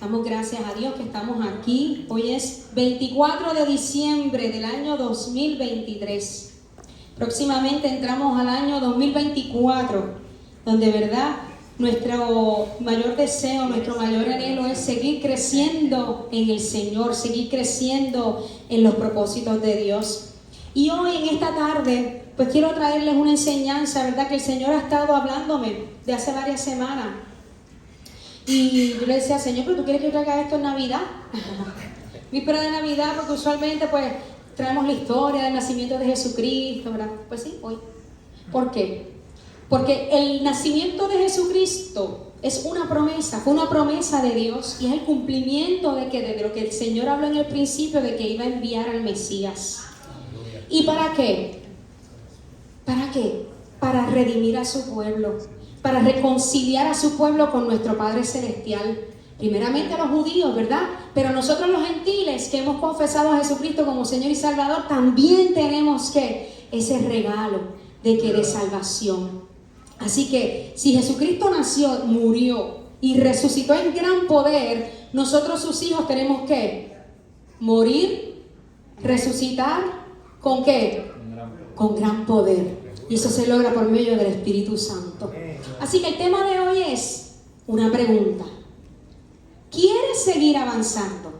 Damos gracias a Dios que estamos aquí. Hoy es 24 de diciembre del año 2023. Próximamente entramos al año 2024, donde verdad nuestro mayor deseo, nuestro mayor anhelo es seguir creciendo en el Señor, seguir creciendo en los propósitos de Dios. Y hoy en esta tarde, pues quiero traerles una enseñanza, verdad, que el Señor ha estado hablándome de hace varias semanas. Y yo le decía, Señor, ¿pero tú quieres que yo traiga esto en Navidad? Víspera de Navidad, porque usualmente pues traemos la historia del nacimiento de Jesucristo, ¿verdad? Pues sí, hoy. ¿Por qué? Porque el nacimiento de Jesucristo es una promesa, fue una promesa de Dios y es el cumplimiento de lo que el Señor habló en el principio, de que iba a enviar al Mesías. ¿Y para qué? ¿Para qué? Para redimir a su pueblo, para reconciliar a su pueblo con nuestro Padre Celestial. Primeramente a los judíos, ¿verdad? Pero nosotros los gentiles que hemos confesado a Jesucristo como Señor y Salvador, también tenemos ese regalo de salvación. Así que si Jesucristo nació, murió y resucitó en gran poder, nosotros sus hijos tenemos que morir, resucitar, ¿con qué? Con gran poder. Y eso se logra por medio del Espíritu Santo. Así que el tema de hoy es una pregunta. ¿Quieres seguir avanzando?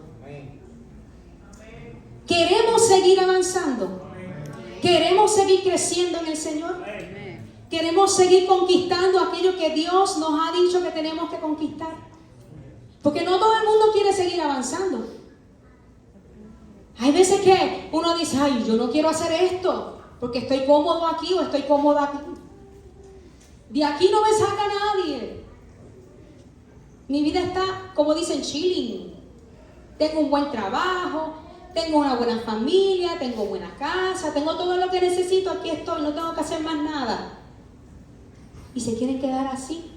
¿Queremos seguir avanzando? ¿Queremos seguir creciendo en el Señor? ¿Queremos seguir conquistando aquello que Dios nos ha dicho que tenemos que conquistar? Porque no todo el mundo quiere seguir avanzando. Hay veces que uno dice, ay, yo no quiero hacer esto porque estoy cómodo aquí o estoy cómoda aquí. De aquí no me saca nadie. Mi vida está, como dicen, chilling. Tengo un buen trabajo, tengo una buena familia, tengo buena casa, tengo todo lo que necesito, aquí estoy, no tengo que hacer más nada. Y se quieren quedar así.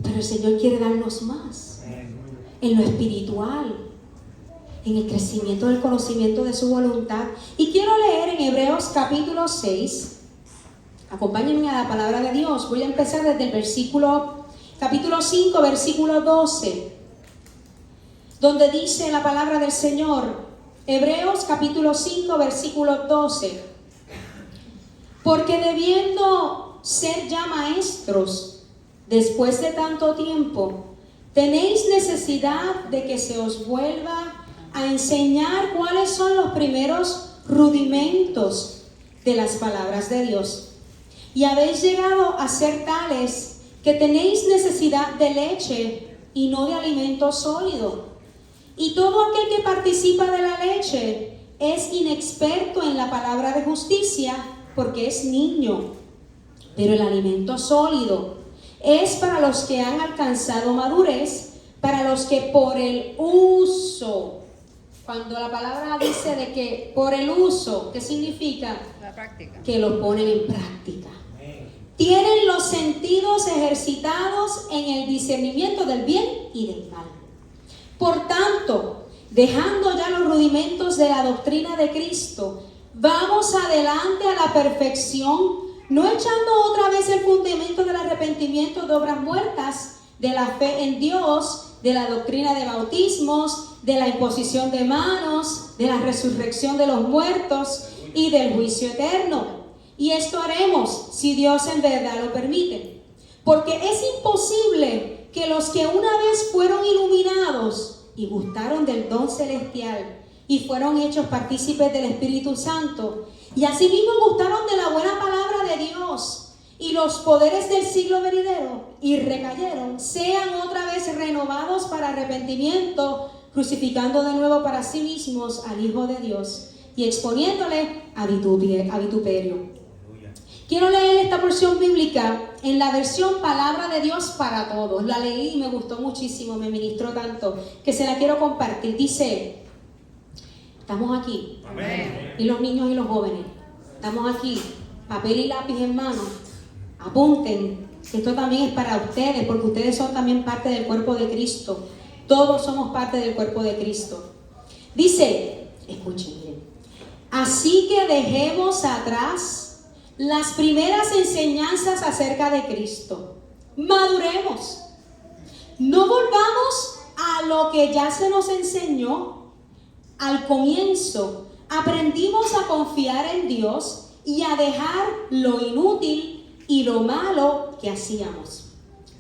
Pero el Señor quiere darnos más. En lo espiritual, en el crecimiento del conocimiento de su voluntad. Y quiero leer en Hebreos capítulo 6. Acompáñenme a la palabra de Dios. Voy a empezar desde el capítulo 5, versículo 12, donde dice la palabra del Señor. Hebreos capítulo 5, versículo 12. Porque debiendo ser ya maestros, después de tanto tiempo, tenéis necesidad de que se os vuelva a enseñar cuáles son los primeros rudimentos de las palabras de Dios. Y habéis llegado a ser tales que tenéis necesidad de leche y no de alimento sólido. Y todo aquel que participa de la leche es inexperto en la palabra de justicia, porque es niño. Pero el alimento sólido es para los que han alcanzado madurez, para los que por el uso, cuando la palabra dice de que por el uso, ¿qué significa? La práctica. Que lo ponen en práctica. Tienen los sentidos ejercitados en el discernimiento del bien y del mal. Por tanto, dejando ya los rudimentos de la doctrina de Cristo, vamos adelante a la perfección, no echando otra vez el fundamento del arrepentimiento de obras muertas, de la fe en Dios, de la doctrina de bautismos, de la imposición de manos, de la resurrección de los muertos y del juicio eterno. Y esto haremos si Dios en verdad lo permite. Porque es imposible que los que una vez fueron iluminados y gustaron del don celestial y fueron hechos partícipes del Espíritu Santo y asimismo gustaron de la buena palabra de Dios y los poderes del siglo venidero y recayeron, sean otra vez renovados para arrepentimiento, crucificando de nuevo para sí mismos al Hijo de Dios y exponiéndole a vituperio. Quiero leer esta porción bíblica en la versión Palabra de Dios para Todos. La leí y me gustó muchísimo, me ministró tanto, que se la quiero compartir. Dice, estamos aquí. Amén. Y los niños y los jóvenes, estamos aquí, papel y lápiz en mano. Apunten, que esto también es para ustedes, porque ustedes son también parte del cuerpo de Cristo. Todos somos parte del cuerpo de Cristo. Dice, escuchen bien, así que dejemos atrás las primeras enseñanzas acerca de Cristo. Maduremos. No volvamos a que ya se nos enseñó al comienzo, aprendimos a confiar en Dios y a dejar lo inútil y lo malo que hacíamos.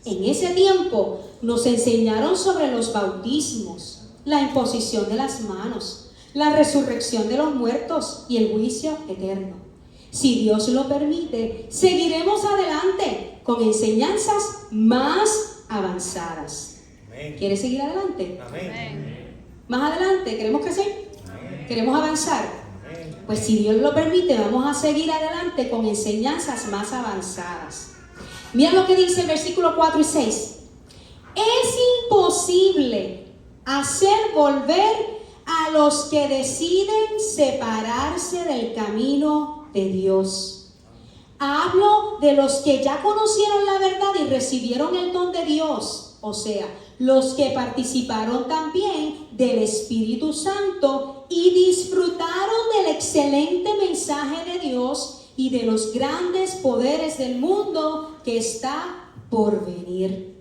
En ese tiempo nos enseñaron sobre los bautismos, la imposición de las manos, la resurrección de los muertos y el juicio eterno. Si Dios lo permite, seguiremos adelante con enseñanzas más avanzadas. Amén. ¿Quieres seguir adelante? Amén. Más adelante, ¿queremos crecer? Amén. ¿Queremos avanzar? Amén. Pues si Dios lo permite, vamos a seguir adelante con enseñanzas más avanzadas. Mira lo que dice el versículo 4 y 6. Es imposible hacer volver a los que deciden separarse del camino de Dios. Hablo de los que ya conocieron la verdad y recibieron el don de Dios, o sea, los que participaron también del Espíritu Santo y disfrutaron del excelente mensaje de Dios y de los grandes poderes del mundo que está por venir.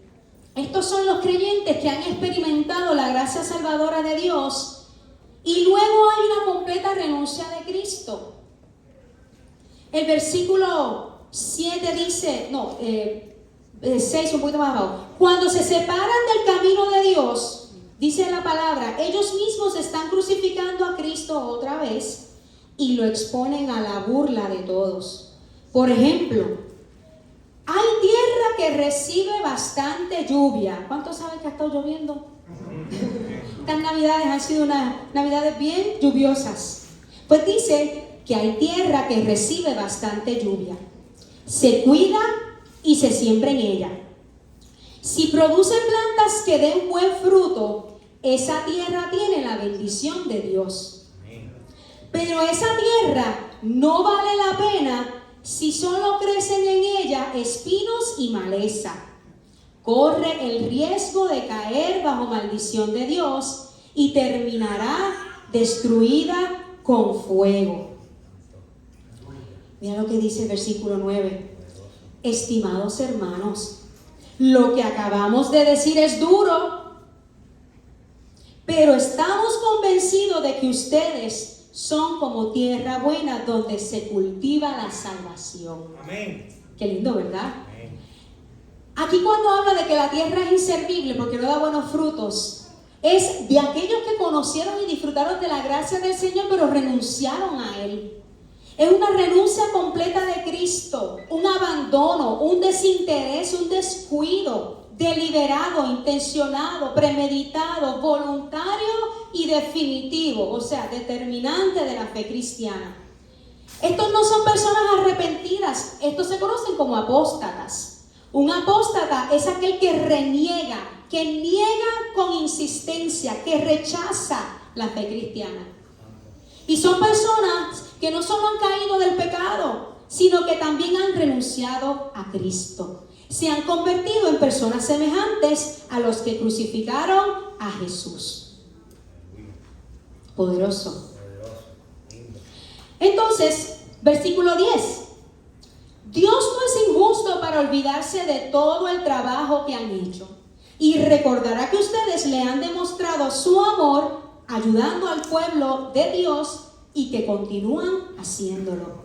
Estos son los creyentes que han experimentado la gracia salvadora de Dios y luego hay una completa renuncia de Cristo. El versículo 7 dice, 6, un poquito más abajo. Cuando se separan del camino de Dios, dice la palabra, ellos mismos están crucificando a Cristo otra vez y lo exponen a la burla de todos. Por ejemplo, hay tierra que recibe bastante lluvia. ¿Cuántos saben que ha estado lloviendo? Estas navidades han sido unas navidades bien lluviosas. Pues dice que hay tierra que recibe bastante lluvia. Se cuida y se siembra en ella. Si produce plantas que den buen fruto, esa tierra tiene la bendición de Dios. Pero esa tierra no vale la pena si solo crecen en ella espinos y maleza. Corre el riesgo de caer bajo maldición de Dios y terminará destruida con fuego. Mira lo que dice el versículo 9. Estimados hermanos, lo que acabamos de decir es duro, pero estamos convencidos de que ustedes son como tierra buena donde se cultiva la salvación. Amén. Qué lindo, ¿verdad? Amén. Aquí cuando habla de que la tierra es inservible porque no da buenos frutos, es de aquellos que conocieron y disfrutaron de la gracia del Señor, pero renunciaron a Él. Es una renuncia completa de Cristo, un abandono, un desinterés, un descuido, deliberado, intencionado, premeditado, voluntario y definitivo, o sea, determinante de la fe cristiana. Estos no son personas arrepentidas, estos se conocen como apóstatas. Un apóstata es aquel que reniega, que niega con insistencia, que rechaza la fe cristiana. Y son personas que no solo han caído del pecado, sino que también han renunciado a Cristo. Se han convertido en personas semejantes a los que crucificaron a Jesús. Poderoso. Entonces, versículo 10. Dios no es injusto para olvidarse de todo el trabajo que han hecho y recordará que ustedes le han demostrado su amor ayudando al pueblo de Dios y que continúan haciéndolo.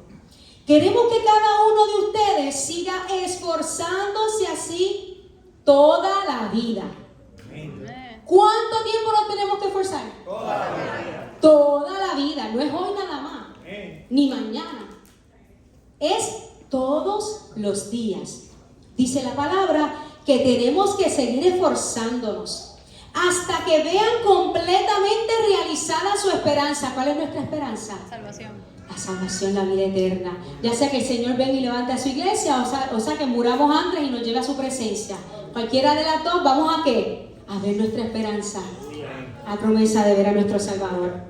Queremos que cada uno de ustedes siga esforzándose así toda la vida. ¿Cuánto tiempo nos tenemos que esforzar? Toda la vida. Toda la vida, no es hoy nada más, ni mañana. Es todos los días. Dice la palabra que tenemos que seguir esforzándonos hasta que vean completamente realizada su esperanza. ¿Cuál es nuestra esperanza? Salvación. La salvación, la vida eterna. Ya sea que el Señor venga y levante a su iglesia, o sea que muramos antes y nos lleve a su presencia. Cualquiera de las dos, ¿vamos a qué? A ver nuestra esperanza, la promesa de ver a nuestro Salvador.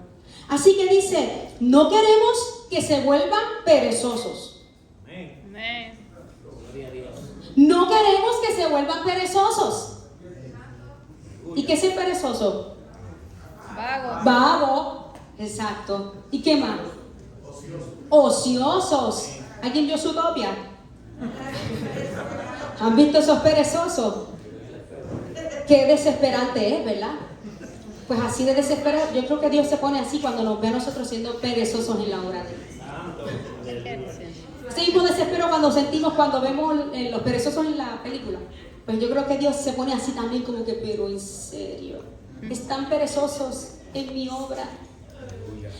Así que dice, no queremos que se vuelvan perezosos. No queremos que se vuelvan perezosos. ¿Y qué es ser perezoso? Vago. Vago, exacto. ¿Y qué más? Ociosos. ¿Alguien vio Zootopia? ¿Han visto esos perezosos? Qué desesperante es, ¿verdad? Pues así de desesperado, yo creo que Dios se pone así cuando nos ve a nosotros siendo perezosos en la obra de Él. Ese mismo desespero cuando vemos los perezosos en la película. Pues yo creo que Dios se pone así también como que, pero en serio, están perezosos en mi obra.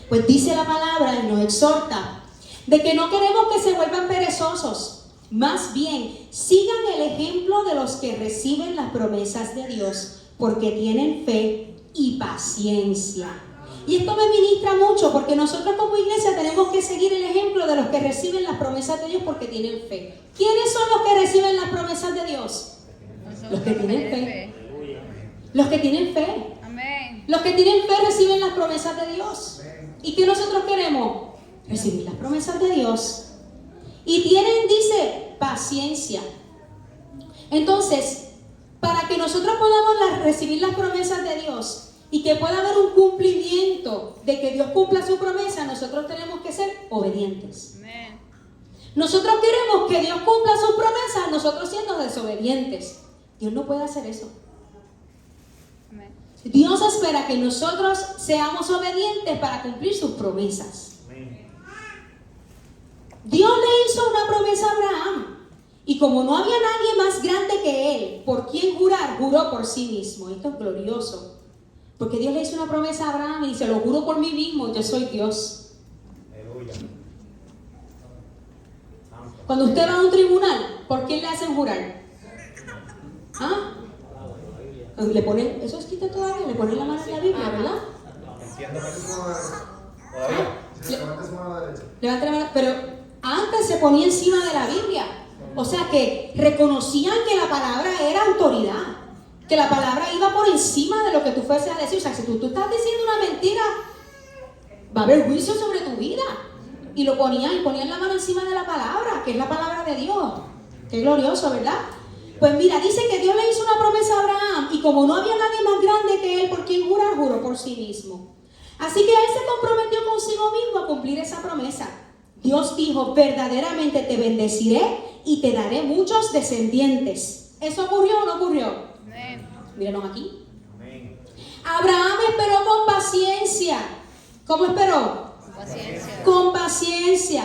Pues dice la palabra y nos exhorta de que no queremos que se vuelvan perezosos. Más bien, sigan el ejemplo de los que reciben las promesas de Dios, porque tienen fe y paciencia. Y esto me ministra mucho, porque nosotros como iglesia tenemos que seguir el ejemplo de los que reciben las promesas de Dios porque tienen fe. ¿Quiénes son los que reciben las promesas de Dios? Los que tienen fe. Los que tienen fe. Amén. Los que tienen fe reciben las promesas de Dios. ¿Y qué nosotros queremos? Recibir las promesas de Dios. Y tienen, dice, paciencia. Entonces, para que nosotros podamos recibir las promesas de Dios y que pueda haber un cumplimiento de que Dios cumpla su promesa, nosotros tenemos que ser obedientes. Amén. Nosotros queremos que Dios cumpla sus promesas, nosotros siendo desobedientes. Dios no puede hacer eso. Amén. Dios espera que nosotros seamos obedientes para cumplir sus promesas. Dios le hizo una promesa a Abraham. Y como no había nadie más grande que él por quien jurar, juró por sí mismo. Esto es glorioso. Porque Dios le hizo una promesa a Abraham y dice, lo juro por mí mismo, yo soy Dios. Aleluya. Cuando usted va a un tribunal, ¿por quién le hacen jurar? ¿Ah? Le ponen, eso es quita todavía, le ponen la mano en la Biblia, ¿verdad? Entiendo que es todavía. Levante la mano, pero antes se ponía encima de la Biblia. O sea que reconocían que la palabra era autoridad, que la palabra iba por encima de lo que tú fueses a decir. O sea, si tú estás diciendo una mentira, va a haber juicio sobre tu vida. Y ponían la mano encima de la palabra, que es la palabra de Dios. Qué glorioso, ¿verdad? Pues mira, dice que Dios le hizo una promesa a Abraham y como no había nadie más grande que él por quien jurar, juró por sí mismo. Así que él se comprometió consigo mismo a cumplir esa promesa. Dios dijo, verdaderamente te bendeciré y te daré muchos descendientes. ¿Eso ocurrió o no ocurrió? Amén. Mírenos aquí. Amén. Abraham esperó con paciencia. ¿Cómo esperó? Paciencia. Con paciencia.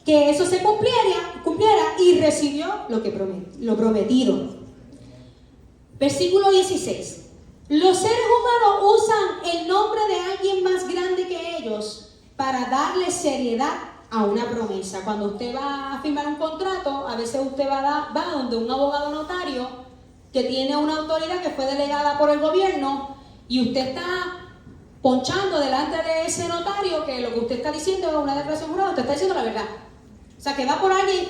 Que eso se cumpliera y recibió lo prometido. Versículo 16. Los seres humanos usan el nombre de alguien más grande que ellos para darle seriedad a una promesa. Cuando usted va a firmar un contrato, a veces usted va donde un abogado notario que tiene una autoridad que fue delegada por el gobierno y usted está ponchando delante de ese notario que lo que usted está diciendo es una declaración jurada, usted está diciendo la verdad. O sea, que va por alguien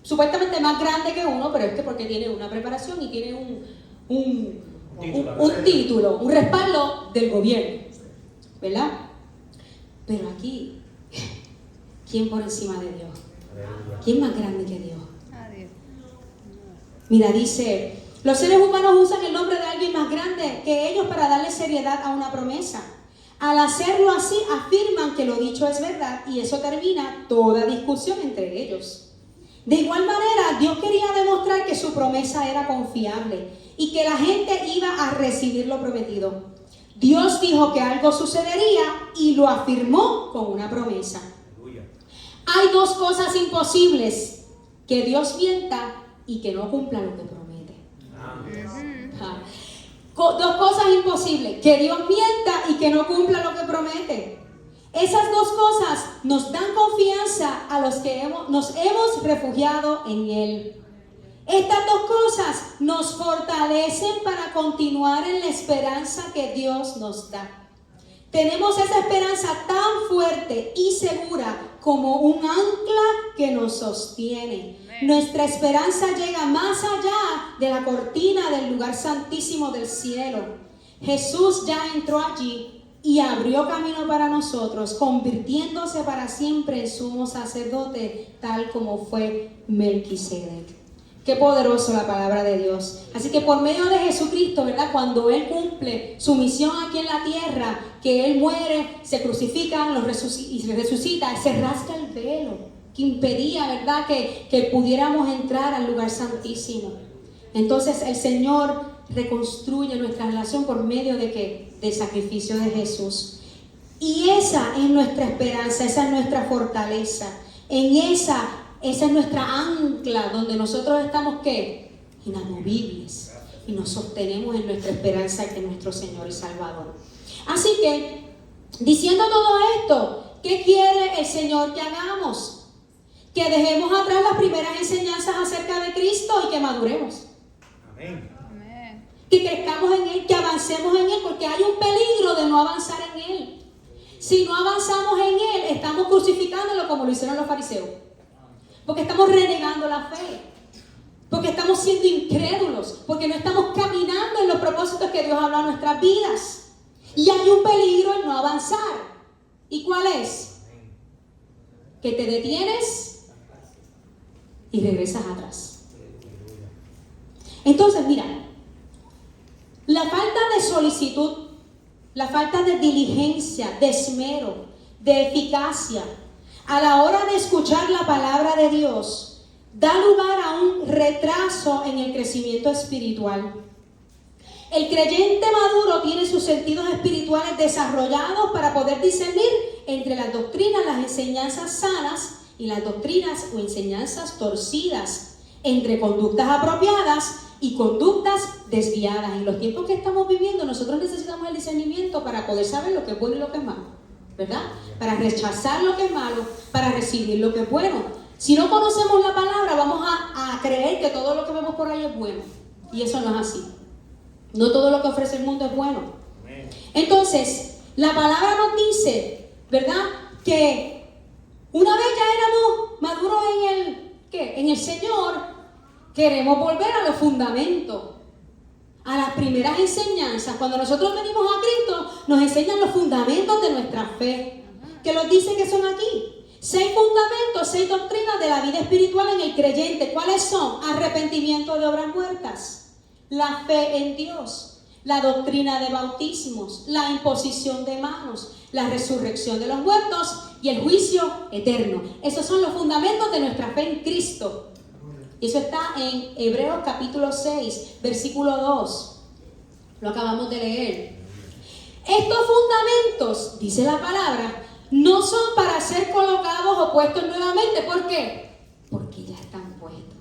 supuestamente más grande que uno, pero es que porque tiene una preparación y tiene un título, un respaldo del gobierno, ¿verdad? Pero aquí, ¿quién por encima de Dios? ¿Quién más grande que Dios? Adiós. Mira, dice, los seres humanos usan el nombre de alguien más grande que ellos para darle seriedad a una promesa. Al hacerlo así, afirman que lo dicho es verdad y eso termina toda discusión entre ellos. De igual manera, Dios quería demostrar que su promesa era confiable y que la gente iba a recibir lo prometido. Dios dijo que algo sucedería y lo afirmó con una promesa. Hay dos cosas imposibles: que Dios mienta y que no cumpla lo que promete. Dos cosas imposibles: que Dios mienta y que no cumpla lo que promete. Esas dos cosas nos dan confianza a los que nos hemos refugiado en Él. Estas dos cosas nos fortalecen para continuar en la esperanza que Dios nos da. Tenemos esa esperanza tan fuerte y segura como un ancla que nos sostiene. Nuestra esperanza llega más allá de la cortina del lugar santísimo del cielo. Jesús ya entró allí y abrió camino para nosotros, convirtiéndose para siempre en sumo sacerdote, tal como fue Melquisedec. Qué poderoso la palabra de Dios. Así que por medio de Jesucristo, ¿verdad? Cuando Él cumple su misión aquí en la tierra, que Él muere, se crucifica y se resucita, se rasga el velo que impedía, ¿verdad?, que pudiéramos entrar al lugar santísimo. Entonces el Señor reconstruye nuestra relación por medio de ¿qué? Del sacrificio de Jesús. Y esa es nuestra esperanza, esa es nuestra fortaleza. Esa es nuestra ancla donde nosotros estamos ¿qué? Inamovibles. Y nos sostenemos en nuestra esperanza que es nuestro Señor y Salvador. Así que, diciendo todo esto, ¿qué quiere el Señor que hagamos? Que dejemos atrás las primeras enseñanzas acerca de Cristo y que maduremos. Amén. Amén. Que crezcamos en Él, que avancemos en Él, porque hay un peligro de no avanzar en Él. Si no avanzamos en Él, estamos crucificándolo como lo hicieron los fariseos. Porque estamos renegando la fe. Porque estamos siendo incrédulos. Porque no estamos caminando en los propósitos que Dios habló a nuestras vidas. Y hay un peligro en no avanzar. ¿Y cuál es? Que te detienes y regresas atrás. Entonces, mira, la falta de solicitud, la falta de diligencia, de esmero, de eficacia, a la hora de escuchar la palabra de Dios, da lugar a un retraso en el crecimiento espiritual. El creyente maduro tiene sus sentidos espirituales desarrollados para poder discernir entre las doctrinas, las enseñanzas sanas y las doctrinas o enseñanzas torcidas, entre conductas apropiadas y conductas desviadas. En los tiempos que estamos viviendo, nosotros necesitamos el discernimiento para poder saber lo que es bueno y lo que es malo, ¿verdad? Para rechazar lo que es malo, para recibir lo que es bueno. Si no conocemos la palabra, vamos a creer que todo lo que vemos por ahí es bueno. Y eso no es así. No todo lo que ofrece el mundo es bueno. Entonces, la palabra nos dice, ¿verdad? Que una vez ya éramos maduros en el Señor, queremos volver a los fundamentos, a las primeras enseñanzas. Cuando nosotros venimos a Cristo, nos enseñan los fundamentos de nuestra fe, que los dice que son aquí. 6 fundamentos, 6 doctrinas de la vida espiritual en el creyente. ¿Cuáles son? Arrepentimiento de obras muertas, la fe en Dios, la doctrina de bautismos, la imposición de manos, la resurrección de los muertos y el juicio eterno. Esos son los fundamentos de nuestra fe en Cristo. Y eso está en Hebreos capítulo 6, versículo 2. Lo acabamos de leer. Estos fundamentos, dice la palabra, no son para ser colocados o puestos nuevamente. ¿Por qué? Porque ya están puestos.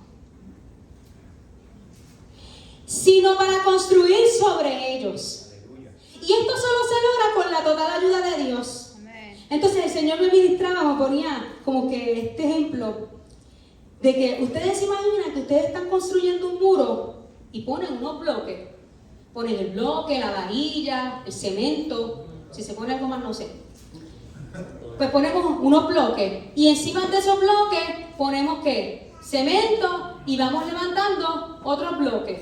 Sino para construir sobre ellos. Y esto solo se logra con la total ayuda de Dios. Amén. Entonces el Señor me ministraba, me ponía como que este ejemplo de que ustedes se imaginan que ustedes están construyendo un muro y ponen unos bloques. Ponen el bloque, la varilla, el cemento. Si se pone algo más, no sé. Pues ponemos unos bloques y encima de esos bloques ponemos ¿qué? Cemento y vamos levantando otros bloques.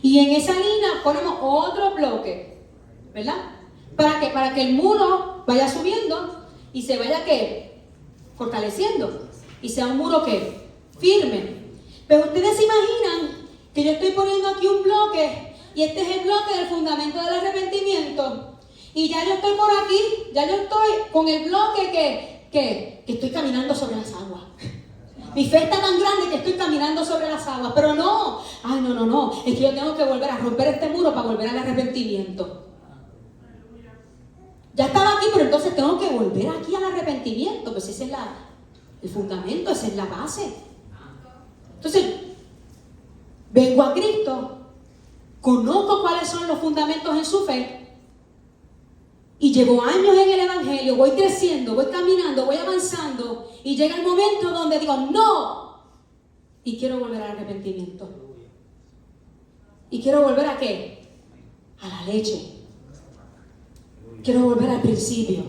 Y en esa línea ponemos otro bloque, ¿verdad? ¿Para qué? Para que el muro vaya subiendo y se vaya ¿qué? Fortaleciendo. Y sea un muro ¿qué? Firme. Pero ustedes se imaginan que yo estoy poniendo aquí un bloque y este es el bloque del fundamento del arrepentimiento. Y ya yo estoy por aquí, ya yo estoy con el bloque que estoy caminando sobre las aguas. Mi fe está tan grande que estoy caminando sobre las aguas, pero no, es que yo tengo que volver a romper este muro para volver al arrepentimiento. Ya estaba aquí, pero entonces tengo que volver aquí al arrepentimiento, pues ese es el fundamento, esa es la base. Entonces, vengo a Cristo, conozco cuáles son los fundamentos en su fe, y llevo años en el Evangelio, voy creciendo, voy caminando, voy avanzando, y llega el momento donde digo, ¡no! Y quiero volver al arrepentimiento. ¿Y quiero volver a qué? A la leche. Quiero volver al principio.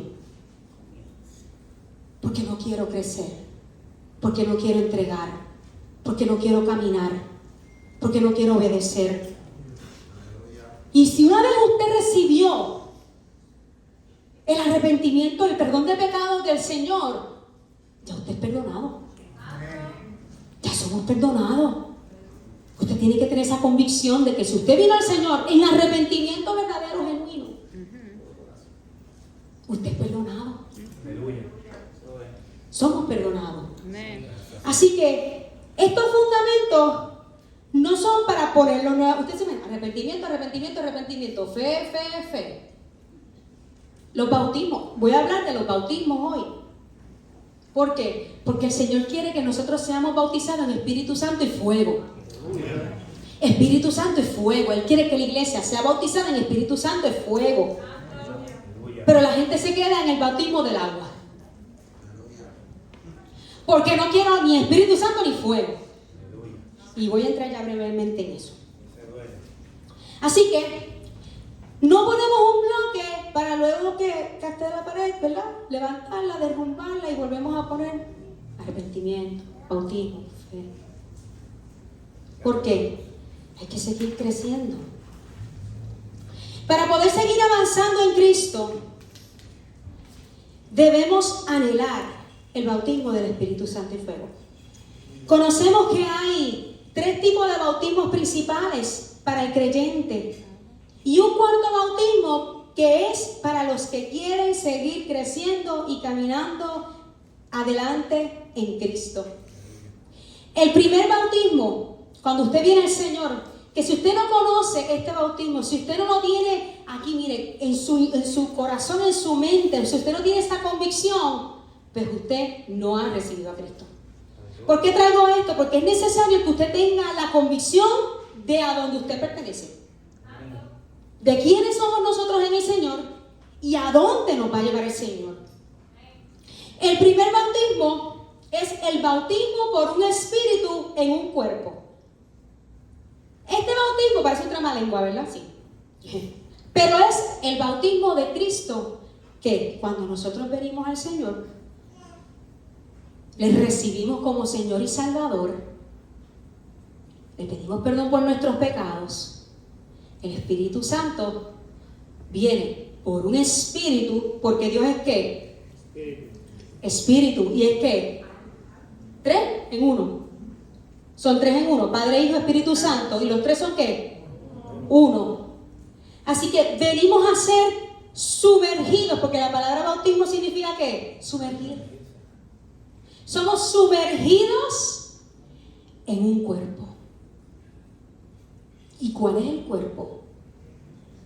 Porque no quiero crecer. Porque no quiero entregar. Porque no quiero caminar. Porque no quiero obedecer. Y si una vez usted recibió el arrepentimiento, el perdón de pecados del Señor, ya usted es perdonado. Ya somos perdonados. Usted tiene que tener esa convicción de que si usted vino al Señor en arrepentimiento verdadero, genuino, usted es perdonado. Somos perdonados. Así que estos fundamentos no son para ponerlo nuevo. Ustedes saben, arrepentimiento, arrepentimiento, arrepentimiento, fe, fe, fe. Los bautismos, voy a hablar de los bautismos hoy. ¿Por qué? Porque el Señor quiere que nosotros seamos bautizados en Espíritu Santo y fuego. Espíritu Santo y fuego. Él quiere que la iglesia sea bautizada en Espíritu Santo y fuego. Pero la gente se queda en el bautismo del agua. Porque no quiero ni Espíritu Santo ni fuego. Y voy a entrar ya brevemente en eso. Así que no ponemos un bloque para luego que esté la pared, ¿verdad? Levantarla, derrumbarla y volvemos a poner arrepentimiento, bautismo, fe. ¿Por qué? Hay que seguir creciendo. Para poder seguir avanzando en Cristo, debemos anhelar el bautismo del Espíritu Santo y fuego. Conocemos que hay 3 tipos de bautismos principales para el creyente y un cuarto bautismo que es para los que quieren seguir creciendo y caminando adelante en Cristo. El primer bautismo, cuando usted viene al Señor, que si usted no conoce este bautismo, si usted no lo tiene aquí, mire, en su corazón, en su mente, si usted no tiene esta convicción, pues usted no ha recibido a Cristo. ¿Por qué traigo esto? Porque es necesario que usted tenga la convicción de a dónde usted pertenece. De quiénes somos nosotros en el Señor y a dónde nos va a llevar el Señor. El primer bautismo es el bautismo por un espíritu en un cuerpo. Este bautismo parece un tramalengua, ¿verdad? Sí. Pero es el bautismo de Cristo que cuando nosotros venimos al Señor, le recibimos como Señor y Salvador, le pedimos perdón por nuestros pecados. El Espíritu Santo viene por un espíritu, porque Dios es ¿qué? Espíritu. ¿Y es qué? 3 en 1. Son 3 en 1, Padre, Hijo, Espíritu Santo. ¿Y los 3 son qué? 1. Así que venimos a ser sumergidos, porque la palabra bautismo significa ¿qué? Sumergir. Somos sumergidos en un cuerpo. ¿Y cuál es el cuerpo?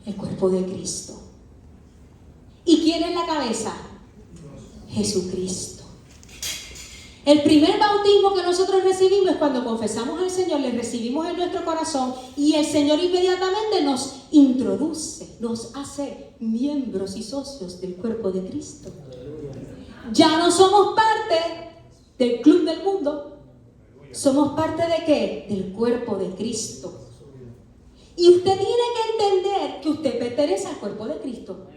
El cuerpo de Cristo. ¿Y quién es la cabeza? Jesucristo. El primer bautismo que nosotros recibimos es cuando confesamos al Señor, le recibimos en nuestro corazón y el Señor inmediatamente nos introduce, nos hace miembros y socios del cuerpo de Cristo. Ya no somos parte del club del mundo, somos parte ¿de qué? Del cuerpo de Cristo. Y usted tiene que entender que usted pertenece al cuerpo de Cristo.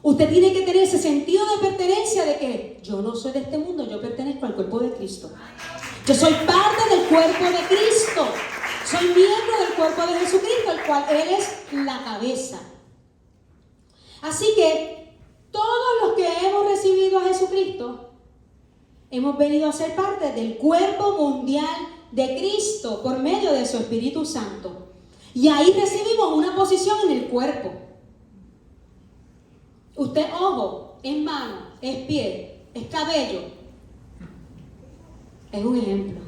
Usted tiene que tener ese sentido de pertenencia de que yo no soy de este mundo, yo pertenezco al cuerpo de Cristo. Yo soy parte del cuerpo de Cristo. Soy miembro del cuerpo de Jesucristo, el cual Él es la cabeza. Así que todos los que hemos recibido a Jesucristo, hemos venido a ser parte del cuerpo mundial de Cristo por medio de su Espíritu Santo. Y ahí recibimos una posición en el cuerpo. Usted, ojo, es mano, es pie, es cabello. Es un ejemplo.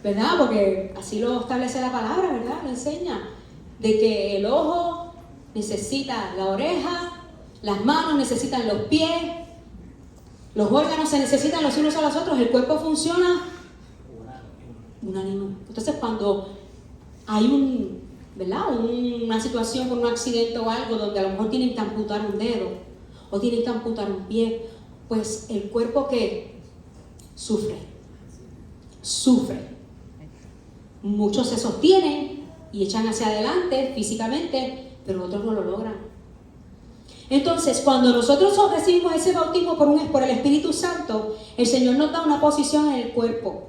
¿Verdad? Porque así lo establece la palabra, ¿verdad? Lo enseña. De que el ojo necesita la oreja, las manos necesitan los pies, los órganos se necesitan los unos a los otros, el cuerpo funciona unánime. Entonces cuando hay una situación con un accidente o algo donde a lo mejor tienen que amputar un dedo o tienen que amputar un pie, pues el cuerpo que sufre. Muchos se sostienen y echan hacia adelante físicamente, pero otros no lo logran. Entonces, cuando nosotros recibimos ese bautismo por el Espíritu Santo, el Señor nos da una posición en el cuerpo.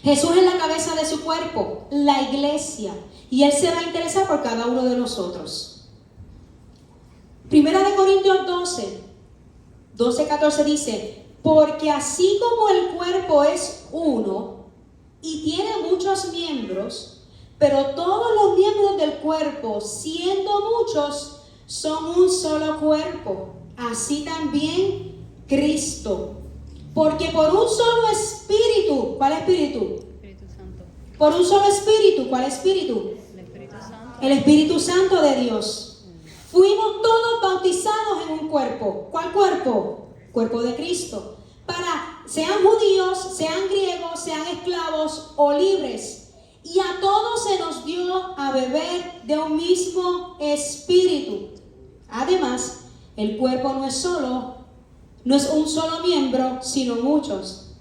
Jesús es la cabeza de su cuerpo, la iglesia, y Él se va a interesar por cada uno de nosotros. Primera de Corintios 12:14 dice, porque así como el cuerpo es uno y tiene muchos miembros, pero todos los miembros del cuerpo, siendo muchos, son un solo cuerpo, así también Cristo. Porque por un solo espíritu, ¿cuál espíritu? Espíritu Santo. por un solo espíritu. ¿Cuál espíritu? El Espíritu Santo. El Espíritu Santo de Dios. Fuimos todos bautizados en un cuerpo. ¿Cuál cuerpo? Cuerpo de Cristo. Para, sean judíos, sean griegos, sean esclavos o libres. Y a todos se nos dio a beber de un mismo espíritu. Además, el cuerpo no es un solo miembro, sino muchos.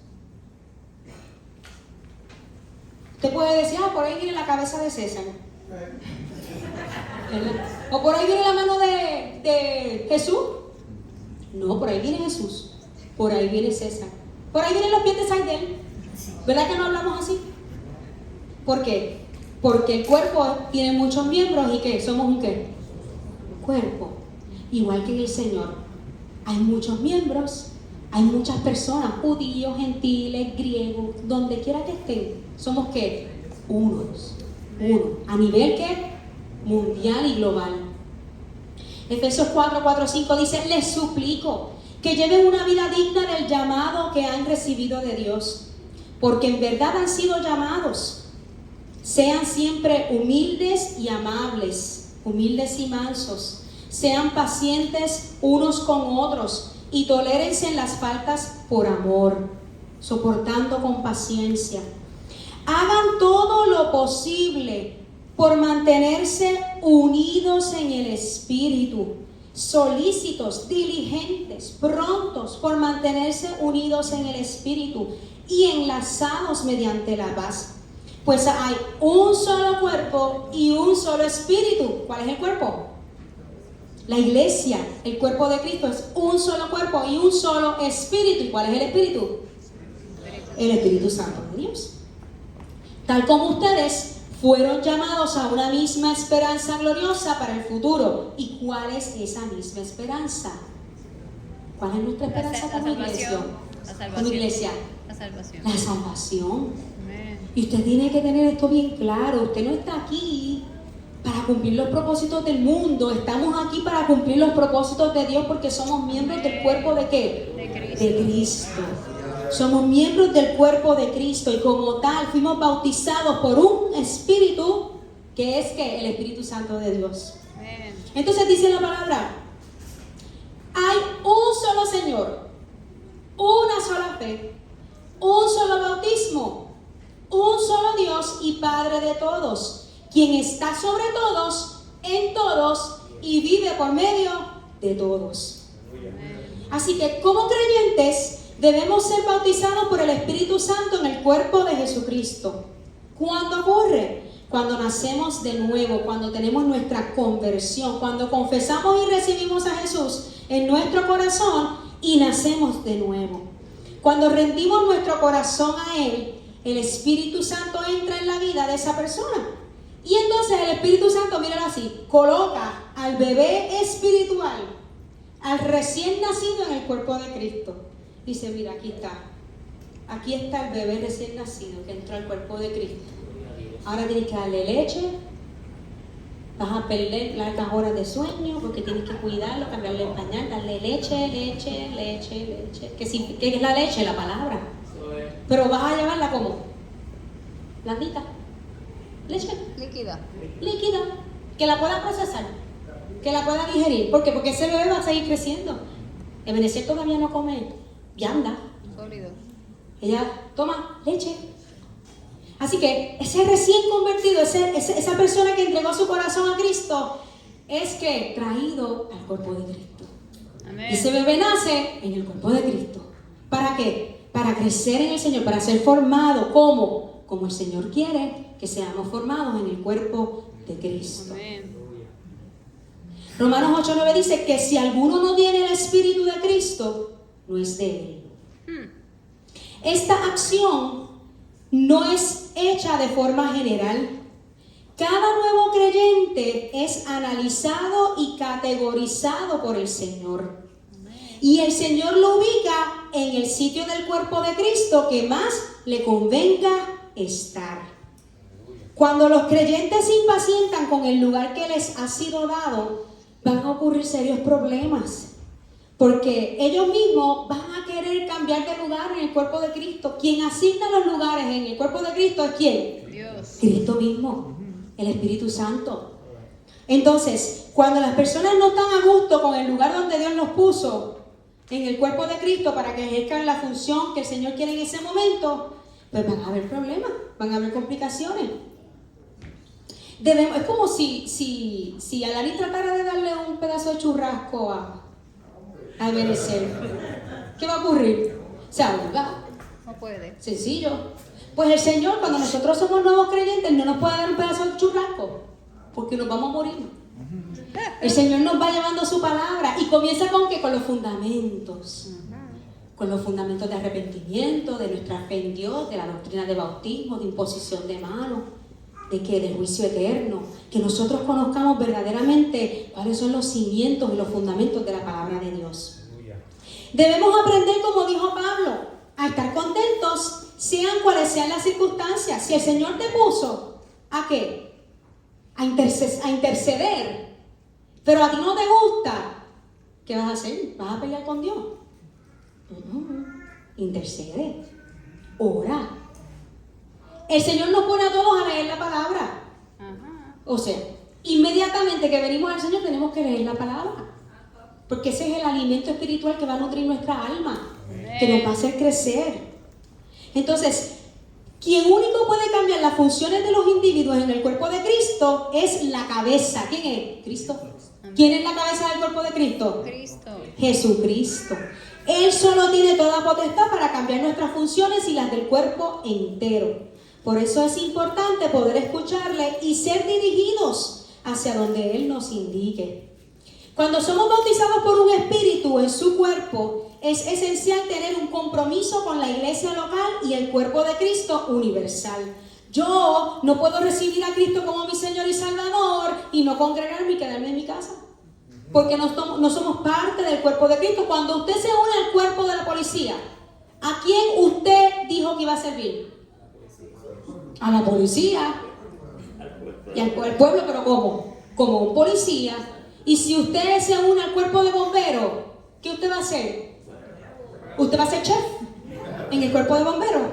Usted puede decir, por ahí viene la cabeza de César. ¿Verdad? O por ahí viene la mano de Jesús. No, por ahí viene Jesús. Por ahí viene César. Por ahí vienen los pies de Saidel. ¿Verdad que no hablamos así? ¿Por qué? Porque el cuerpo tiene muchos miembros y ¿qué? ¿Somos un qué? Cuerpo. Igual que en el Señor. Hay muchos miembros, hay muchas personas, judíos, gentiles, griegos, donde quiera que estén. ¿Somos qué? Uno. ¿A nivel qué? Mundial y global. Efesios 4:5 dice, les suplico que lleven una vida digna del llamado que han recibido de Dios, porque en verdad han sido llamados. Sean siempre humildes y amables, humildes y mansos. Sean pacientes unos con otros y tolérense en las faltas por amor, soportando con paciencia. Hagan todo lo posible por mantenerse unidos en el Espíritu, solícitos, diligentes, prontos por mantenerse unidos en el Espíritu y enlazados mediante la paz. Pues hay un solo cuerpo y un solo espíritu. ¿Cuál es el cuerpo? La iglesia, el cuerpo de Cristo, es un solo cuerpo y un solo espíritu. ¿Y cuál es el espíritu? El Espíritu Santo de Dios. Tal como ustedes fueron llamados a una misma esperanza gloriosa para el futuro. ¿Y cuál es esa misma esperanza? ¿Cuál es nuestra esperanza como iglesia? Como iglesia. La salvación. La salvación. Amén. Y usted tiene que tener esto bien claro. Usted no está aquí para cumplir los propósitos del mundo. Estamos aquí para cumplir los propósitos de Dios porque somos miembros del cuerpo de ¿qué? De Cristo. Somos miembros del cuerpo de Cristo y como tal fuimos bautizados por un espíritu que es ¿qué? El Espíritu Santo de Dios. Amén. Entonces dice la palabra, hay un solo Señor, una sola fe, un solo bautismo, un solo Dios y Padre de todos, quien está sobre todos, en todos y vive por medio de todos. Así que como creyentes debemos ser bautizados por el Espíritu Santo en el cuerpo de Jesucristo. ¿Cuándo ocurre? Cuando nacemos de nuevo, cuando tenemos nuestra conversión, cuando confesamos y recibimos a Jesús en nuestro corazón y nacemos de nuevo. Cuando rendimos nuestro corazón a Él, el Espíritu Santo entra en la vida de esa persona. Y entonces el Espíritu Santo, míralo así, coloca al bebé espiritual, al recién nacido en el cuerpo de Cristo. Dice, mira, aquí está el bebé recién nacido que entró al cuerpo de Cristo. Ahora tienes que darle leche, vas a perder largas horas de sueño porque tienes que cuidarlo, cambiarle el pañal, darle leche. ¿Qué es la leche? La palabra. Pero vas a llevarla como blandita, leche Líquida. líquida, que la pueda procesar, que la pueda digerir. ¿Por qué? Porque ese bebé va a seguir creciendo. Ebenezer todavía no come vianda. Sólido. Ella toma leche. Así que ese recién convertido, esa persona que entregó su corazón a Cristo, es que traído al cuerpo de Cristo. Amén. Ese bebé nace en el cuerpo de Cristo. ¿Para qué? Para crecer en el Señor, para ser formado. ¿Cómo? Como el Señor quiere que seamos formados en el cuerpo de Cristo. Amén. Romanos 8:9 dice que si alguno no tiene el Espíritu de Cristo, no es de Él. Esta acción no es hecha de forma general. Cada nuevo creyente es analizado y categorizado por el Señor. Y el Señor lo ubica en el sitio del cuerpo de Cristo que más le convenga estar. Cuando los creyentes se impacientan con el lugar que les ha sido dado, van a ocurrir serios problemas. Porque ellos mismos van a querer cambiar de lugar en el cuerpo de Cristo. Quien asigna los lugares en el cuerpo de Cristo es ¿quién? Dios. Cristo mismo, el Espíritu Santo. Entonces, cuando las personas no están a gusto con el lugar donde Dios los puso, en el cuerpo de Cristo, para que ejerzcan la función que el Señor quiere en ese momento, pues van a haber problemas, van a haber complicaciones. Es como si Alani tratara de darle un pedazo de churrasco a Benecer. ¿Qué va a ocurrir? Se ahoga. No puede. Sencillo. Pues el Señor, cuando nosotros somos nuevos creyentes, no nos puede dar un pedazo de churrasco, porque nos vamos a morir. El Señor nos va llevando su palabra y comienza con ¿qué? Con los fundamentos. Con los fundamentos de arrepentimiento, de nuestra fe en Dios, de la doctrina de bautismo, de imposición de manos, de juicio eterno. Que nosotros conozcamos verdaderamente cuáles son los cimientos y los fundamentos de la palabra de Dios. Debemos aprender, como dijo Pablo, a estar contentos, sean cuales sean las circunstancias. Si el Señor te puso, ¿a qué? A interceder, pero a ti no te gusta, ¿qué vas a hacer? ¿Vas a pelear con Dios? Intercede, ora. El Señor nos pone a todos a leer la palabra. O sea, inmediatamente que venimos al Señor tenemos que leer la palabra, porque ese es el alimento espiritual que va a nutrir nuestra alma, que nos va a hacer crecer. Entonces, quien único puede cambiar las funciones de los individuos en el cuerpo de Cristo es la cabeza. ¿Quién es? Cristo. ¿Quién es la cabeza del cuerpo de Cristo? Cristo. Jesucristo. Él solo tiene toda potestad para cambiar nuestras funciones y las del cuerpo entero. Por eso es importante poder escucharle y ser dirigidos hacia donde Él nos indique. Cuando somos bautizados por un espíritu en su cuerpo, es esencial tener un compromiso con la iglesia local y el cuerpo de Cristo universal. Yo no puedo recibir a Cristo como mi Señor y Salvador y no congregarme y quedarme en mi casa, porque no somos parte del cuerpo de Cristo. Cuando usted se une al cuerpo de la policía, ¿a quién usted dijo que iba a servir? A la policía y al pueblo, pero ¿cómo? Como un policía. Y si usted se une al cuerpo de bomberos, ¿qué usted va a hacer? ¿Usted va a ser chef en el cuerpo de bomberos?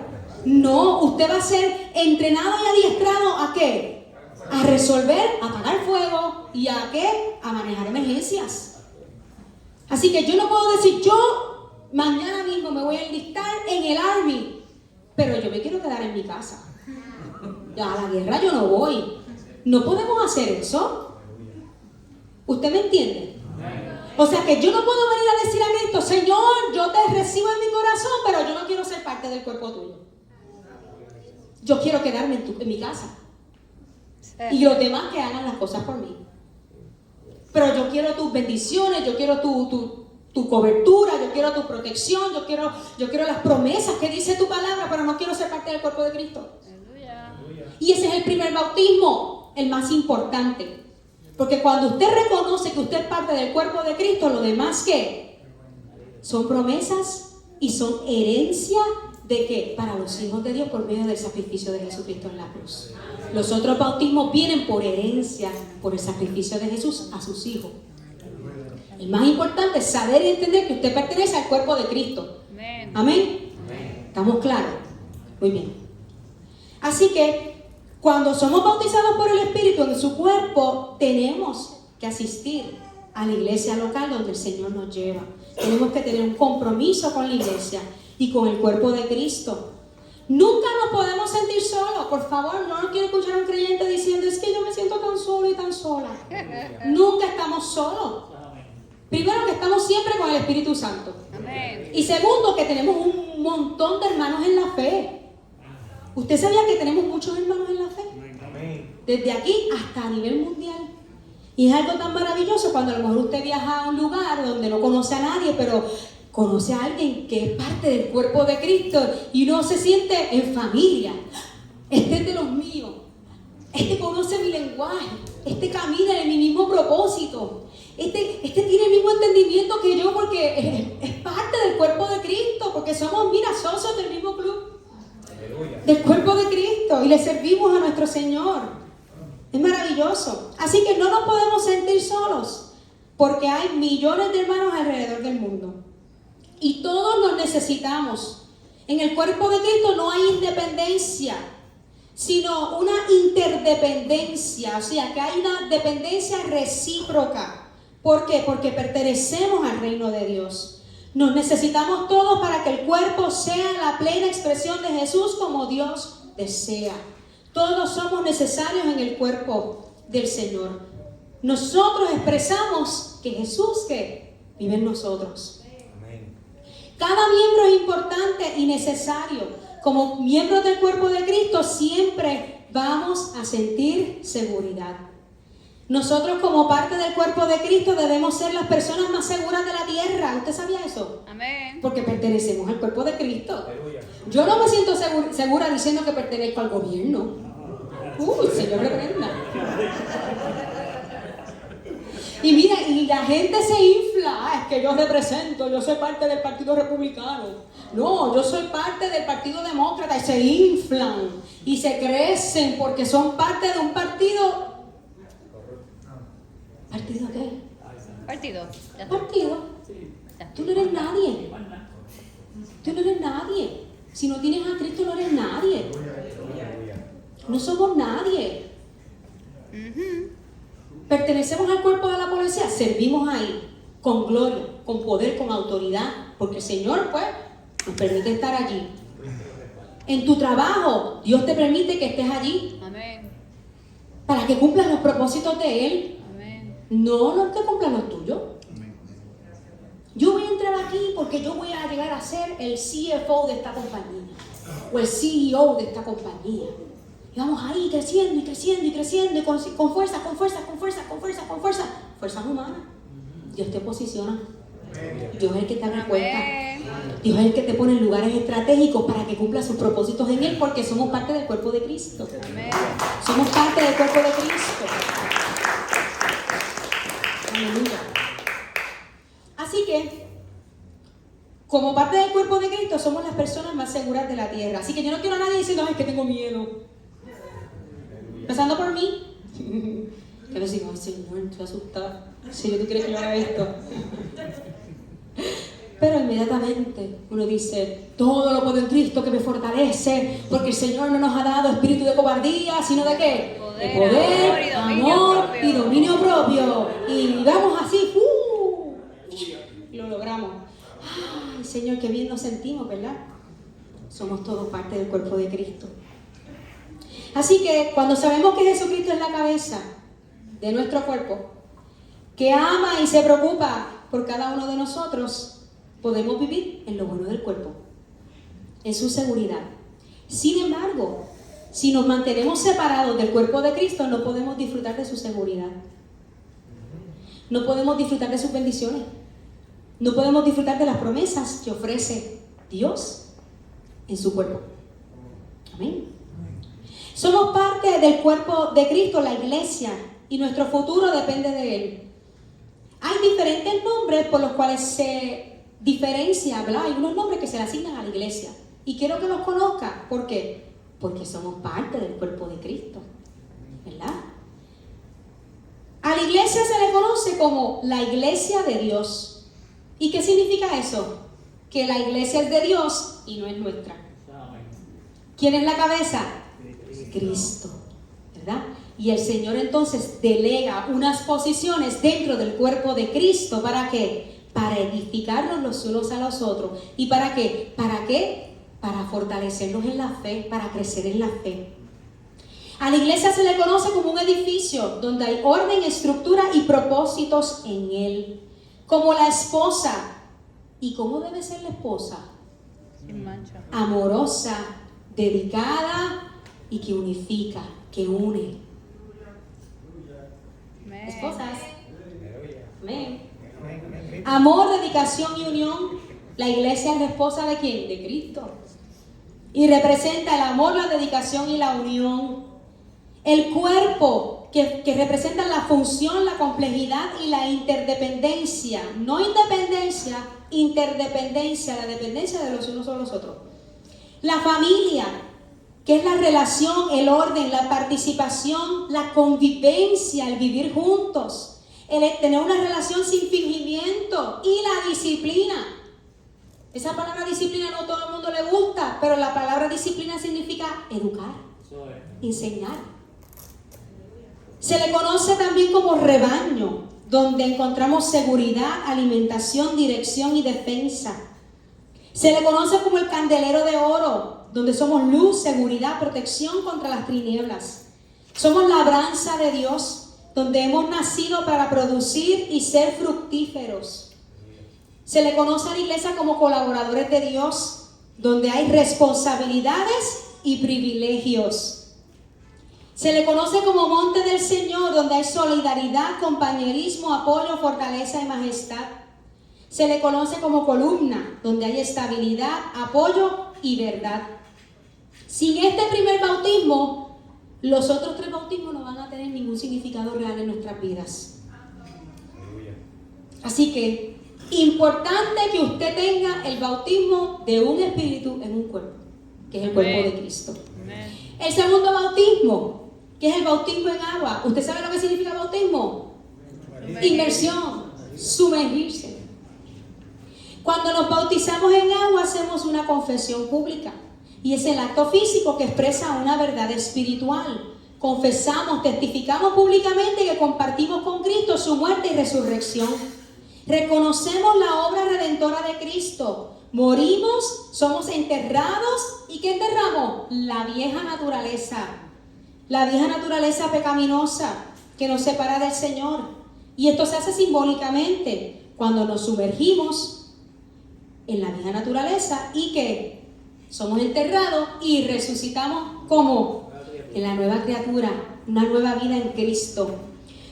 No, usted va a ser entrenado y adiestrado ¿a qué? A resolver, a apagar fuego y ¿a qué? A manejar emergencias. Así que yo no puedo decir, yo mañana mismo me voy a enlistar en el Army, pero yo me quiero quedar en mi casa. A la guerra yo no voy. No podemos hacer eso. ¿Usted me entiende? O sea que yo no puedo venir a decir a Cristo, Señor, yo te recibo en mi corazón, pero yo no quiero ser parte del cuerpo tuyo. Yo quiero quedarme en mi casa. Y los demás que hagan las cosas por mí. Pero yo quiero tus bendiciones, yo quiero tu cobertura, yo quiero tu protección, yo quiero las promesas que dice tu palabra, pero no quiero ser parte del cuerpo de Cristo. Y ese es el primer bautismo, el más importante. Porque cuando usted reconoce que usted es parte del cuerpo de Cristo, lo demás ¿qué? Son promesas y son herencia ¿de qué? Para los hijos de Dios por medio del sacrificio de Jesucristo en la cruz. Los otros bautismos vienen por herencia, por el sacrificio de Jesús a sus hijos. El más importante es saber y entender que usted pertenece al cuerpo de Cristo. Amén. ¿Amén? ¿Estamos claros? Muy bien. Así que cuando somos bautizados por el Espíritu en su cuerpo, tenemos que asistir a la iglesia local donde el Señor nos lleva. Tenemos que tener un compromiso con la iglesia y con el cuerpo de Cristo. Nunca nos podemos sentir solos. Por favor, no quiero escuchar a un creyente diciendo, es que yo me siento tan solo y tan sola. Nunca estamos solos. Primero, que estamos siempre con el Espíritu Santo. Y segundo, que tenemos un montón de hermanos en la fe. ¿Usted sabía que tenemos muchos hermanos en la fe? Desde aquí hasta a nivel mundial. Y es algo tan maravilloso cuando a lo mejor usted viaja a un lugar donde no conoce a nadie, pero conoce a alguien que es parte del cuerpo de Cristo y uno se siente en familia. Este es de los míos. Este conoce mi lenguaje. Este camina en mi mismo propósito. Este tiene el mismo entendimiento que yo porque es parte del cuerpo de Cristo, porque somos, mira, socios del mismo club. Del cuerpo de Cristo y le servimos a nuestro Señor. Es maravilloso. Así que no nos podemos sentir solos. porque hay millones de hermanos alrededor del mundo. Y todos nos necesitamos. En el cuerpo de Cristo no hay independencia, sino una interdependencia. O sea, que hay una dependencia recíproca. ¿Por qué? Porque pertenecemos al reino de Dios. Nos necesitamos todos para que el cuerpo sea la plena expresión de Jesús como Dios desea. Todos somos necesarios en el cuerpo del Señor. Nosotros expresamos que Jesús que vive en nosotros. Cada miembro es importante y necesario. Como miembros del cuerpo de Cristo siempre vamos a sentir seguridad. Nosotros como parte del cuerpo de Cristo debemos ser las personas más seguras de la tierra. ¿Usted sabía eso? Amén. Porque pertenecemos al cuerpo de Cristo. Yo no me siento segura diciendo que pertenezco al gobierno. Señor reprenda. Y mira, y la gente se infla. Es que yo represento, yo soy parte del Partido Republicano. No, yo soy parte del Partido Demócrata. Y se inflan y se crecen porque son parte de un partido. ¿Partido qué? Partido. Ya está. Partido. Tú no eres nadie. Tú no eres nadie. Si no tienes a Cristo, no eres nadie. No somos nadie. Pertenecemos al cuerpo de la policía, servimos ahí, con gloria, con poder, con autoridad, porque el Señor, pues, nos permite estar allí. En tu trabajo, Dios te permite que estés allí. Amén. Para que cumplas los propósitos de Él. Amén. No los que cumplan los tuyos. Yo voy a entrar aquí porque yo voy a llegar a ser el CFO de esta compañía, o el CEO de esta compañía. Y vamos ahí creciendo y creciendo y creciendo y con fuerza. Fuerzas humanas. Dios te posiciona. Dios es el que te da cuenta. Dios es el que te pone en lugares estratégicos para que cumpla sus propósitos en Él, porque somos parte del cuerpo de Cristo. Amén. Somos parte del cuerpo de Cristo. Aleluya. Así que, como parte del cuerpo de Cristo, somos las personas más seguras de la tierra. Así que yo no quiero a nadie diciendo, ay, que tengo miedo. Empezando por mí. Que me digo, ay, Señor, estoy asustada. Señor, ¿tú quieres que yo haga esto? Pero inmediatamente uno dice, todo lo puedo en Cristo que me fortalece, porque el Señor no nos ha dado espíritu de cobardía, sino de ¿qué? De poder, amor y dominio propio. Y vamos así, y lo logramos. Ay, Señor, qué bien nos sentimos, ¿verdad? Somos todos parte del cuerpo de Cristo. Así que cuando sabemos que Jesucristo es la cabeza de nuestro cuerpo, que ama y se preocupa por cada uno de nosotros, podemos vivir en lo bueno del cuerpo, en su seguridad. Sin embargo, si nos mantenemos separados del cuerpo de Cristo, no podemos disfrutar de su seguridad. No podemos disfrutar de sus bendiciones. No podemos disfrutar de las promesas que ofrece Dios en su cuerpo. Amén. Somos parte del cuerpo de Cristo, la iglesia, y nuestro futuro depende de Él. Hay diferentes nombres por los cuales se diferencia, ¿verdad? Hay unos nombres que se le asignan a la iglesia. Y quiero que los conozca. ¿Por qué? Porque somos parte del cuerpo de Cristo, ¿verdad? A la iglesia se le conoce como la iglesia de Dios. ¿Y qué significa eso? Que la iglesia es de Dios y no es nuestra. ¿Quién es la cabeza? Cristo, ¿verdad? Y el Señor entonces delega unas posiciones dentro del cuerpo de Cristo. ¿Para qué? Para edificarnos los unos a los otros. ¿Y para qué? ¿Para qué? Para fortalecernos en la fe, para crecer en la fe. A la iglesia se le conoce como un edificio donde hay orden, estructura y propósitos en él. Como la esposa. ¿Y cómo debe ser la esposa? Sin mancha. Amorosa, dedicada y que unifica, que une. Amén. Esposas. Amén. Amor, dedicación y unión. La iglesia es la esposa ¿de quién? De Cristo. Y representa el amor, la dedicación y la unión. El cuerpo que representa la función, la complejidad y la interdependencia. No independencia, interdependencia, la dependencia de los unos sobre los otros. La familia, que es la relación, el orden, la participación, la convivencia, el vivir juntos. el tener una relación sin fingimiento y la disciplina. Esa palabra disciplina no a todo el mundo le gusta, pero la palabra disciplina significa educar, enseñar. Se le conoce también como rebaño, donde encontramos seguridad, alimentación, dirección y defensa. Se le conoce como el candelero de oro, donde somos luz, seguridad, protección contra las tinieblas. Somos labranza de Dios, donde hemos nacido para producir y ser fructíferos. Se le conoce a la iglesia como colaboradores de Dios, donde hay responsabilidades y privilegios. Se le conoce como monte del Señor, donde hay solidaridad, compañerismo, apoyo, fortaleza y majestad. Se le conoce como columna, donde hay estabilidad, apoyo y verdad. Sin este primer bautismo, los otros 3 bautismos no van a tener ningún significado real en nuestras vidas. Así que, importante que usted tenga el bautismo de un espíritu en un cuerpo, que es el cuerpo de Cristo. El segundo bautismo, que es el bautismo en agua. ¿Usted sabe lo que significa bautismo? Inmersión, sumergirse. Cuando nos bautizamos en agua, hacemos una confesión pública. Y es el acto físico que expresa una verdad espiritual. Confesamos, testificamos públicamente que compartimos con Cristo su muerte y resurrección. Reconocemos la obra redentora de Cristo. Morimos, somos enterrados. ¿Y qué enterramos? La vieja naturaleza. La vieja naturaleza pecaminosa que nos separa del Señor. Y esto se hace simbólicamente cuando nos sumergimos en la vieja naturaleza y que somos enterrados y resucitamos como en la nueva criatura, una nueva vida en Cristo.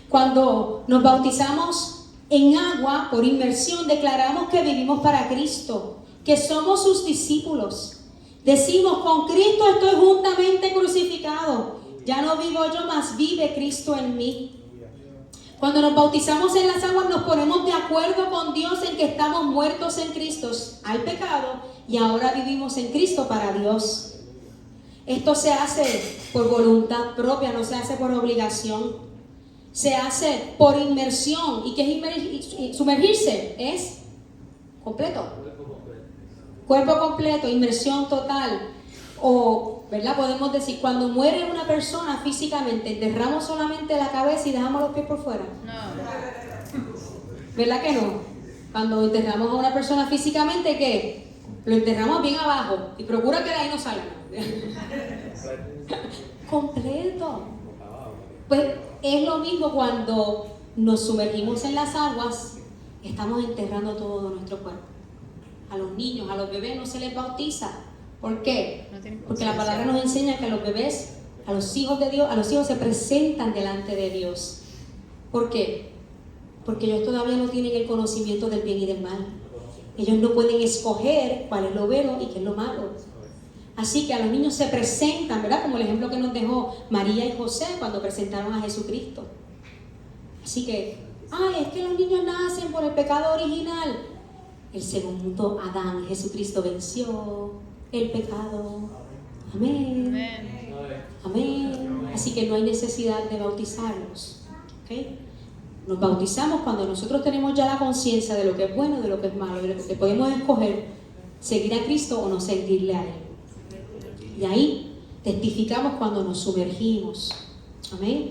Cuando nos bautizamos en agua por inmersión, declaramos que vivimos para Cristo, que somos sus discípulos. Decimos, con Cristo estoy juntamente crucificado. Ya no vivo yo, mas vive Cristo en mí. Cuando nos bautizamos en las aguas nos ponemos de acuerdo con Dios en que estamos muertos en Cristo al pecado y ahora vivimos en Cristo para Dios. Esto se hace por voluntad propia, no se hace por obligación. Se hace por inmersión. ¿Y qué es sumergirse? Es completo. Cuerpo completo, inmersión total. O, ¿verdad? Podemos decir, cuando muere una persona físicamente, enterramos solamente la cabeza y dejamos los pies por fuera. No. ¿Verdad que no? Cuando enterramos a una persona físicamente, ¿qué? Lo enterramos bien abajo y procura que de ahí no salga. Completo. Pues es lo mismo cuando nos sumergimos en las aguas, estamos enterrando todo nuestro cuerpo. A los niños, a los bebés no se les bautiza. ¿Por qué? Porque la palabra nos enseña que los bebés, a los hijos de Dios, a los hijos se presentan delante de Dios. ¿Por qué? Porque ellos todavía no tienen el conocimiento del bien y del mal. Ellos no pueden escoger cuál es lo bueno y qué es lo malo. Así que a los niños se presentan, ¿verdad? Como el ejemplo que nos dejó María y José cuando presentaron a Jesucristo. Así que, es que los niños nacen por el pecado original. El segundo Adán, Jesucristo, venció el pecado. Amén. Amén. Así que no hay necesidad de bautizarlos. ¿Okay? Nos bautizamos cuando nosotros tenemos ya la conciencia de lo que es bueno, de lo que es malo, de lo que podemos escoger seguir a Cristo o no seguirle a Él. Y ahí testificamos cuando nos sumergimos. Amén.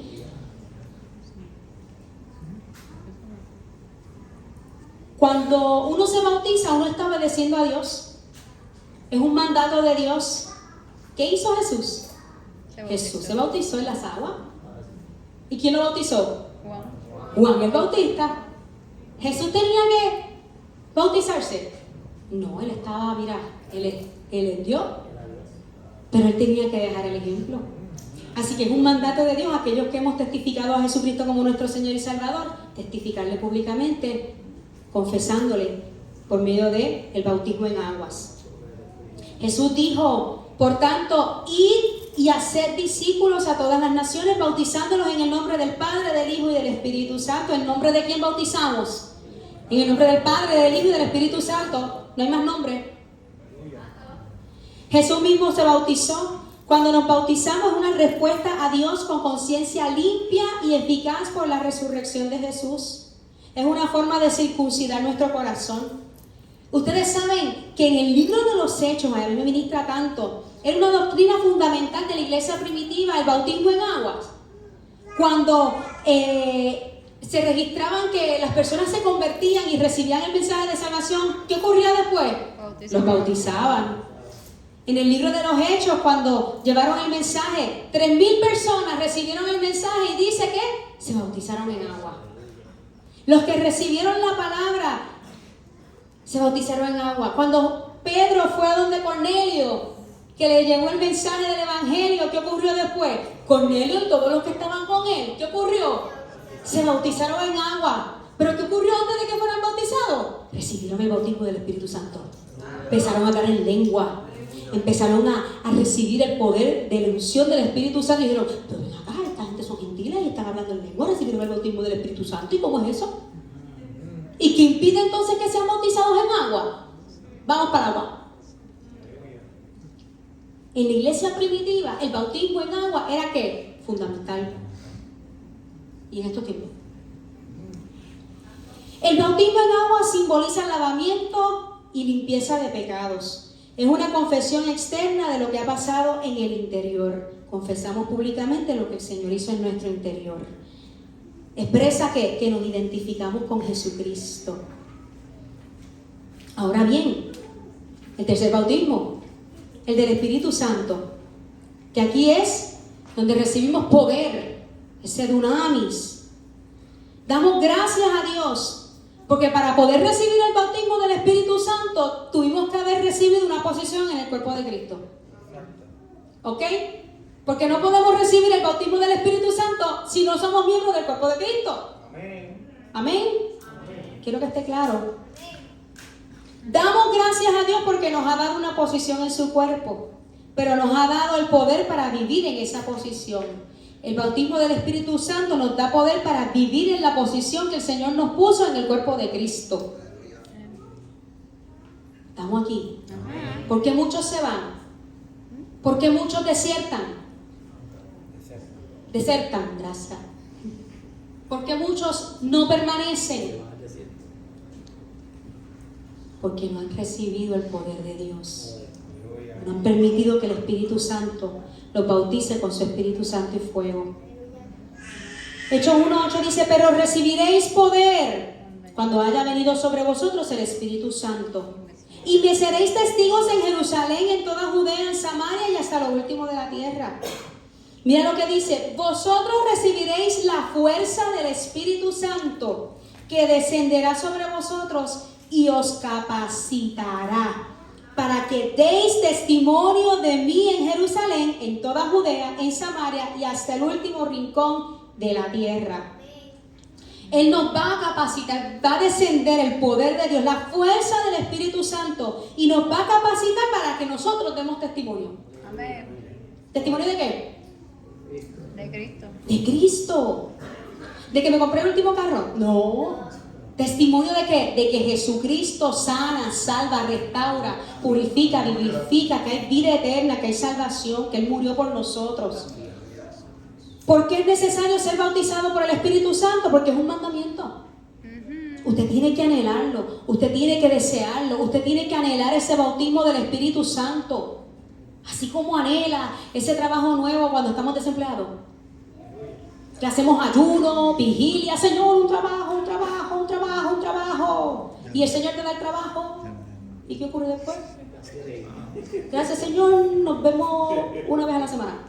Cuando uno se bautiza, uno está obedeciendo a Dios. Es un mandato de Dios. ¿Qué hizo Jesús? Jesús se bautizó en las aguas. ¿Y quién lo bautizó? Juan el Bautista. ¿Jesús tenía que bautizarse? No, él estaba, él es Dios. Pero él tenía que dejar el ejemplo. Así que es un mandato de Dios, aquellos que hemos testificado a Jesucristo como nuestro Señor y Salvador, testificarle públicamente, confesándole por medio del bautismo en aguas. Jesús dijo, por tanto, id y haced discípulos a todas las naciones, bautizándolos en el nombre del Padre, del Hijo y del Espíritu Santo. ¿En nombre de quién bautizamos? En el nombre del Padre, del Hijo y del Espíritu Santo. No hay más nombre. Jesús mismo se bautizó Cuando nos bautizamos es una respuesta a Dios con conciencia limpia y eficaz por la resurrección de Jesús. Es una forma de circuncidar nuestro corazón. Ustedes saben que en el libro de los Hechos, a mí me ministra tanto, era una doctrina fundamental de la iglesia primitiva, el bautismo en aguas. Cuando se registraban que las personas se convertían y recibían el mensaje de salvación, ¿qué ocurría después? Los bautizaban. En el libro de los Hechos, cuando llevaron el mensaje, 3,000 personas recibieron el mensaje y dice que se bautizaron en agua. Los que recibieron la palabra se bautizaron en agua. Cuando Pedro fue a donde Cornelio, que le llevó el mensaje del evangelio, ¿qué ocurrió después? Cornelio y todos los que estaban con él, ¿qué ocurrió? Se bautizaron en agua. ¿Pero qué ocurrió antes de que fueran bautizados? Recibieron el bautismo del Espíritu Santo. Empezaron a hablar en lengua. Empezaron a recibir el poder de la unción del Espíritu Santo y dijeron, pero ven acá, esta gente son gentiles y están hablando en lengua, recibieron el bautismo del Espíritu Santo. ¿Y cómo es eso? ¿Y qué impide entonces que sean bautizados en agua? Vamos para agua. En la iglesia primitiva, el bautismo en agua era ¿qué? Fundamental. Y en estos tiempos. El bautismo en agua simboliza lavamiento y limpieza de pecados. Es una confesión externa de lo que ha pasado en el interior. Confesamos públicamente lo que el Señor hizo en nuestro interior. Expresa que nos identificamos con Jesucristo. Ahora bien, el tercer bautismo, el del Espíritu Santo, que aquí es donde recibimos poder, ese dunamis. Damos gracias a Dios, porque para poder recibir el bautismo del Espíritu Santo, tuvimos que haber recibido una posición en el cuerpo de Cristo. ¿Ok? Porque no podemos recibir el bautismo del Espíritu Santo si no somos miembros del cuerpo de Cristo. Amén. ¿Amén? Quiero que esté claro. Damos gracias a Dios porque nos ha dado una posición en su cuerpo, pero nos ha dado el poder para vivir en esa posición. El bautismo del Espíritu Santo nos da poder para vivir en la posición que el Señor nos puso en el cuerpo de Cristo. Estamos aquí. ¿Por qué muchos se van? ¿Por qué muchos desiertan? Desertan, gracias. ¿Por qué muchos no permanecen? Porque no han recibido el poder de Dios. No han permitido que el Espíritu Santo los bautice con su Espíritu Santo y fuego. Hechos 1:8 dice, pero recibiréis poder cuando haya venido sobre vosotros el Espíritu Santo. Y me seréis testigos en Jerusalén, en toda Judea, en Samaria y hasta lo último de la tierra. Mira lo que dice, vosotros recibiréis la fuerza del Espíritu Santo que descenderá sobre vosotros y os capacitará para que deis testimonio de mí en Jerusalén, en toda Judea, en Samaria y hasta el último rincón de la tierra. Él nos va a capacitar, va a descender el poder de Dios, la fuerza del Espíritu Santo y nos va a capacitar para que nosotros demos testimonio. Amén. ¿Testimonio de qué? De Cristo. De Cristo. ¿De que me compré el último carro? No. ¿Testimonio de qué? De que Jesucristo sana, salva, restaura, purifica, vivifica, que hay vida eterna, que hay salvación, que Él murió por nosotros. ¿Por qué es necesario ser bautizado por el Espíritu Santo? Porque es un mandamiento. Usted tiene que anhelarlo, usted tiene que desearlo, usted tiene que anhelar ese bautismo del Espíritu Santo. Así como anhela ese trabajo nuevo cuando estamos desempleados. Que hacemos ayuno, vigilia, Señor, un trabajo. Y el Señor te da el trabajo. ¿Y qué ocurre después? Gracias, Señor, nos vemos una vez a la semana.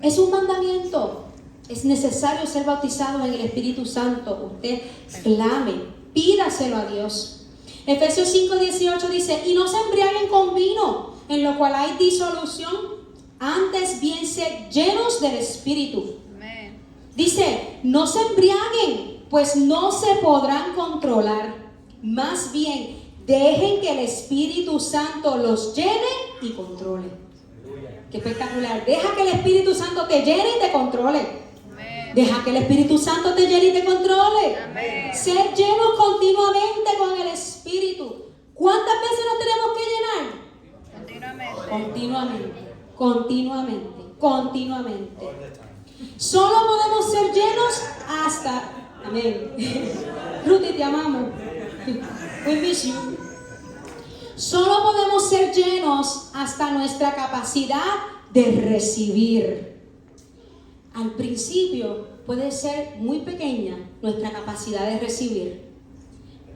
Es un mandamiento. Es necesario ser bautizado en el Espíritu Santo. Usted clame, pídaselo a Dios. Efesios 5:18 dice, y no se embriaguen con vino, en lo cual hay disolución, antes bien sed llenos del Espíritu. Amén. Dice, no se embriaguen, pues no se podrán controlar. Más bien, dejen que el Espíritu Santo los llene y controle. Qué espectacular. Deja que el Espíritu Santo te llene y te controle. Amén. Deja que el Espíritu Santo te llene y te controle. Amén. Ser llenos continuamente con el Espíritu. ¿Cuántas veces nos tenemos que llenar? Continuamente. Continuamente. Solo podemos ser llenos hasta... Amén. Ruti, te amamos. We miss you. Solo podemos ser llenos hasta nuestra capacidad de recibir. Al principio puede ser muy pequeña nuestra capacidad de recibir,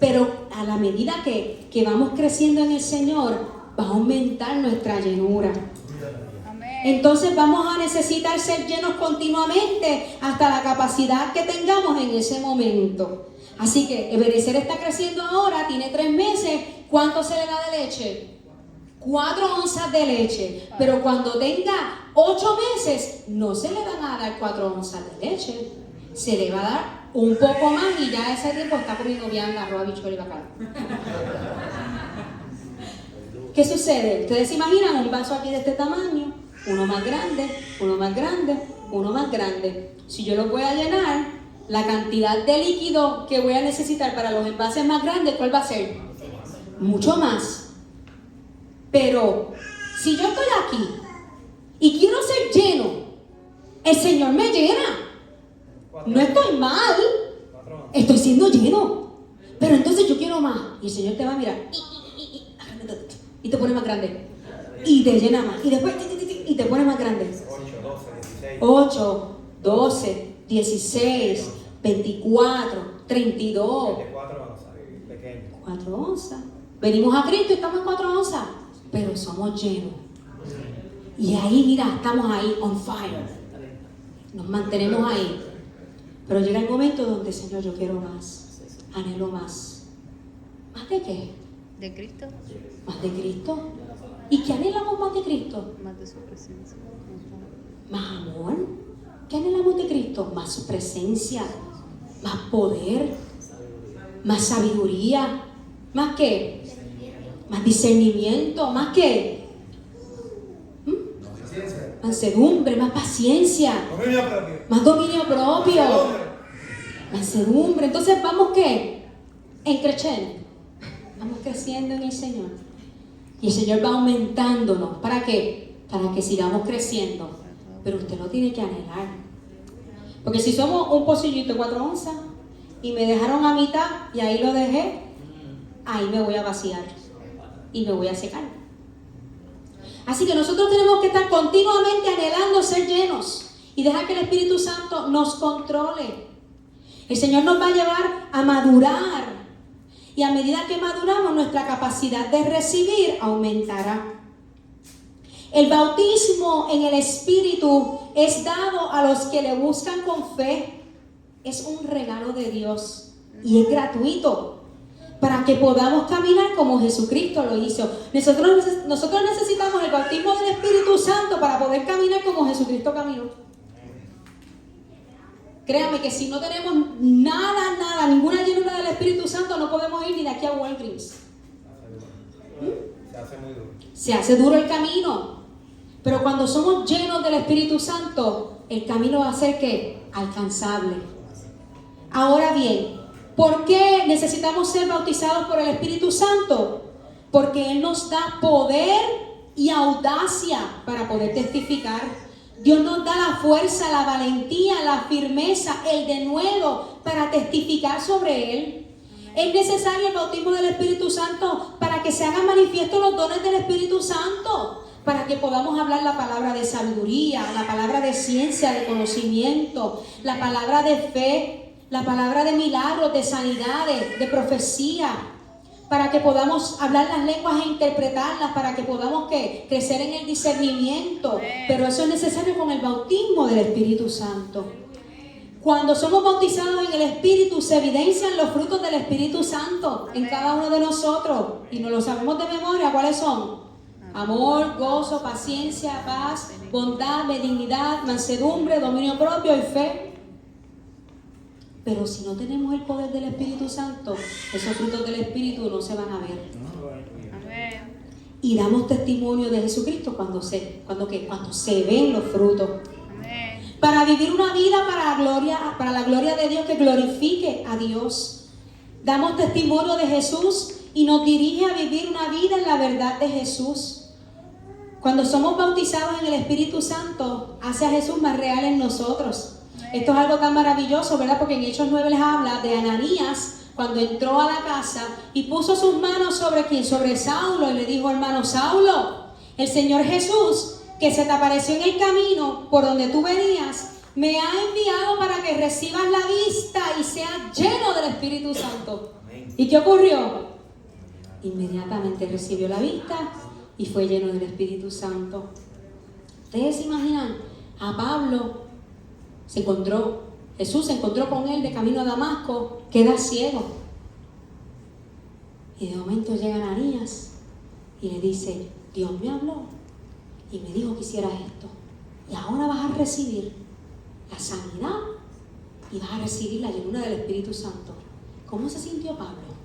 pero a la medida que vamos creciendo en el Señor, va a aumentar nuestra llenura. Entonces vamos a necesitar ser llenos continuamente hasta la capacidad que tengamos en ese momento. Así que Ebenezer está creciendo ahora, tiene 3 meses. ¿Cuánto se le da de leche? 4 onzas de leche. Pero cuando tenga 8 meses, no se le van a dar 4 onzas de leche. Se le va a dar un poco más y ya a ese tiempo está comiendo vianda, arroz, habichuela y bacalao. ¿Qué sucede? Ustedes se imaginan un vaso aquí de este tamaño, uno más grande, uno más grande, uno más grande. Si yo lo voy a llenar, la cantidad de líquido que voy a necesitar para los envases más grandes, ¿cuál va a ser? Mucho más. Pero si yo estoy aquí y quiero ser lleno, el Señor me llena. No estoy mal, estoy siendo lleno. Pero entonces yo quiero más. Y el Señor te va a mirar y te pone más grande. Y te llena más. Y después y te pone más grande. 8, 12, 16, 24, 32. 4 onzas. Venimos a Cristo y estamos en 4 onzas. Pero somos llenos. Y ahí, mira, estamos ahí on fire. Nos mantenemos ahí. Pero llega el momento donde, Señor, yo quiero más. Anhelo más. ¿Más de qué? ¿De Cristo? ¿Más de Cristo? ¿Y qué anhelamos más de Cristo? Más de su presencia. ¿Más amor? ¿Qué anhelamos de Cristo? Más su presencia, más poder, más sabiduría, ¿más qué? Más discernimiento, ¿más qué? Mansedumbre, más paciencia, más dominio propio, mansedumbre. Entonces vamos ¿qué? En creciendo, vamos creciendo en el Señor. Y el Señor va aumentándonos. ¿Para qué? Para que sigamos creciendo. Pero usted lo tiene que anhelar. Porque si somos un pocillito de 4 onzas y me dejaron a mitad y ahí lo dejé, ahí me voy a vaciar y me voy a secar. Así que nosotros tenemos que estar continuamente anhelando ser llenos y dejar que el Espíritu Santo nos controle. El Señor nos va a llevar a madurar. Y a medida que maduramos, nuestra capacidad de recibir aumentará. El bautismo en el Espíritu es dado a los que le buscan con fe. Es un regalo de Dios y es gratuito para que podamos caminar como Jesucristo lo hizo. Nosotros necesitamos el bautismo del Espíritu Santo para poder caminar como Jesucristo caminó. Créame que si no tenemos nada, ninguna llenura del Espíritu Santo, no podemos ir ni de aquí a Walgreens. Se hace muy duro. Se hace duro el camino. Pero cuando somos llenos del Espíritu Santo, el camino va a ser ¿qué? Alcanzable. Ahora bien, ¿por qué necesitamos ser bautizados por el Espíritu Santo? Porque Él nos da poder y audacia para poder testificar. Dios nos da la fuerza, la valentía, la firmeza, el denuedo para testificar sobre Él. Es necesario el bautismo del Espíritu Santo para que se hagan manifiestos los dones del Espíritu Santo, para que podamos hablar la palabra de sabiduría, la palabra de ciencia, de conocimiento, la palabra de fe, la palabra de milagros, de sanidades, de profecía, para que podamos hablar las lenguas e interpretarlas, para que podamos ¿qué? Crecer en el discernimiento. Pero eso es necesario con el bautismo del Espíritu Santo. Cuando somos bautizados en el Espíritu, se evidencian los frutos del Espíritu Santo en cada uno de nosotros. Y nos lo sabemos de memoria. ¿Cuáles son? Amor, gozo, paciencia, paz, bondad, benignidad, mansedumbre, dominio propio y fe. Pero si no tenemos el poder del Espíritu Santo, esos frutos del Espíritu no se van a ver. Amén. Y damos testimonio de Jesucristo cuando se ven los frutos. Amén. Para vivir una vida para la gloria de Dios, que glorifique a Dios. Damos testimonio de Jesús y nos dirige a vivir una vida en la verdad de Jesús. Cuando somos bautizados en el Espíritu Santo, hace a Jesús más real en nosotros. Esto es algo tan maravilloso, ¿verdad? Porque en Hechos 9 les habla de Ananías, cuando entró a la casa y puso sus manos sobre ¿quién? Sobre Saulo, y le dijo: hermano Saulo, el Señor Jesús, que se te apareció en el camino por donde tú venías, me ha enviado para que recibas la vista y seas lleno del Espíritu Santo. ¿Y qué ocurrió? Inmediatamente recibió la vista y fue lleno del Espíritu Santo. ¿Ustedes se imaginan? A Pablo Jesús se encontró con él de camino a Damasco, queda ciego. Y de momento llega Ananías y le dice: Dios me habló y me dijo que hiciera esto. Y ahora vas a recibir la sanidad y vas a recibir la llenura del Espíritu Santo. ¿Cómo se sintió Pablo?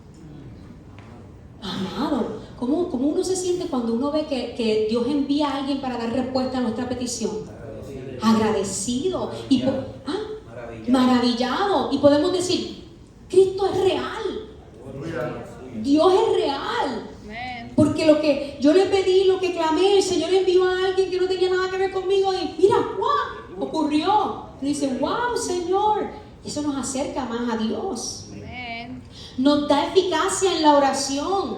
Amado. ¿Cómo uno se siente cuando uno ve que Dios envía a alguien para dar respuesta a nuestra petición? Agradecido. Y maravillado. Y podemos decir: Cristo es real. Dios es real. Porque lo que yo le pedí, lo que clamé, el Señor envió a alguien que no tenía nada que ver conmigo y mira, ¡wow! Ocurrió. Y dice: wow, Señor. Eso nos acerca más a Dios. Nos da eficacia en la oración.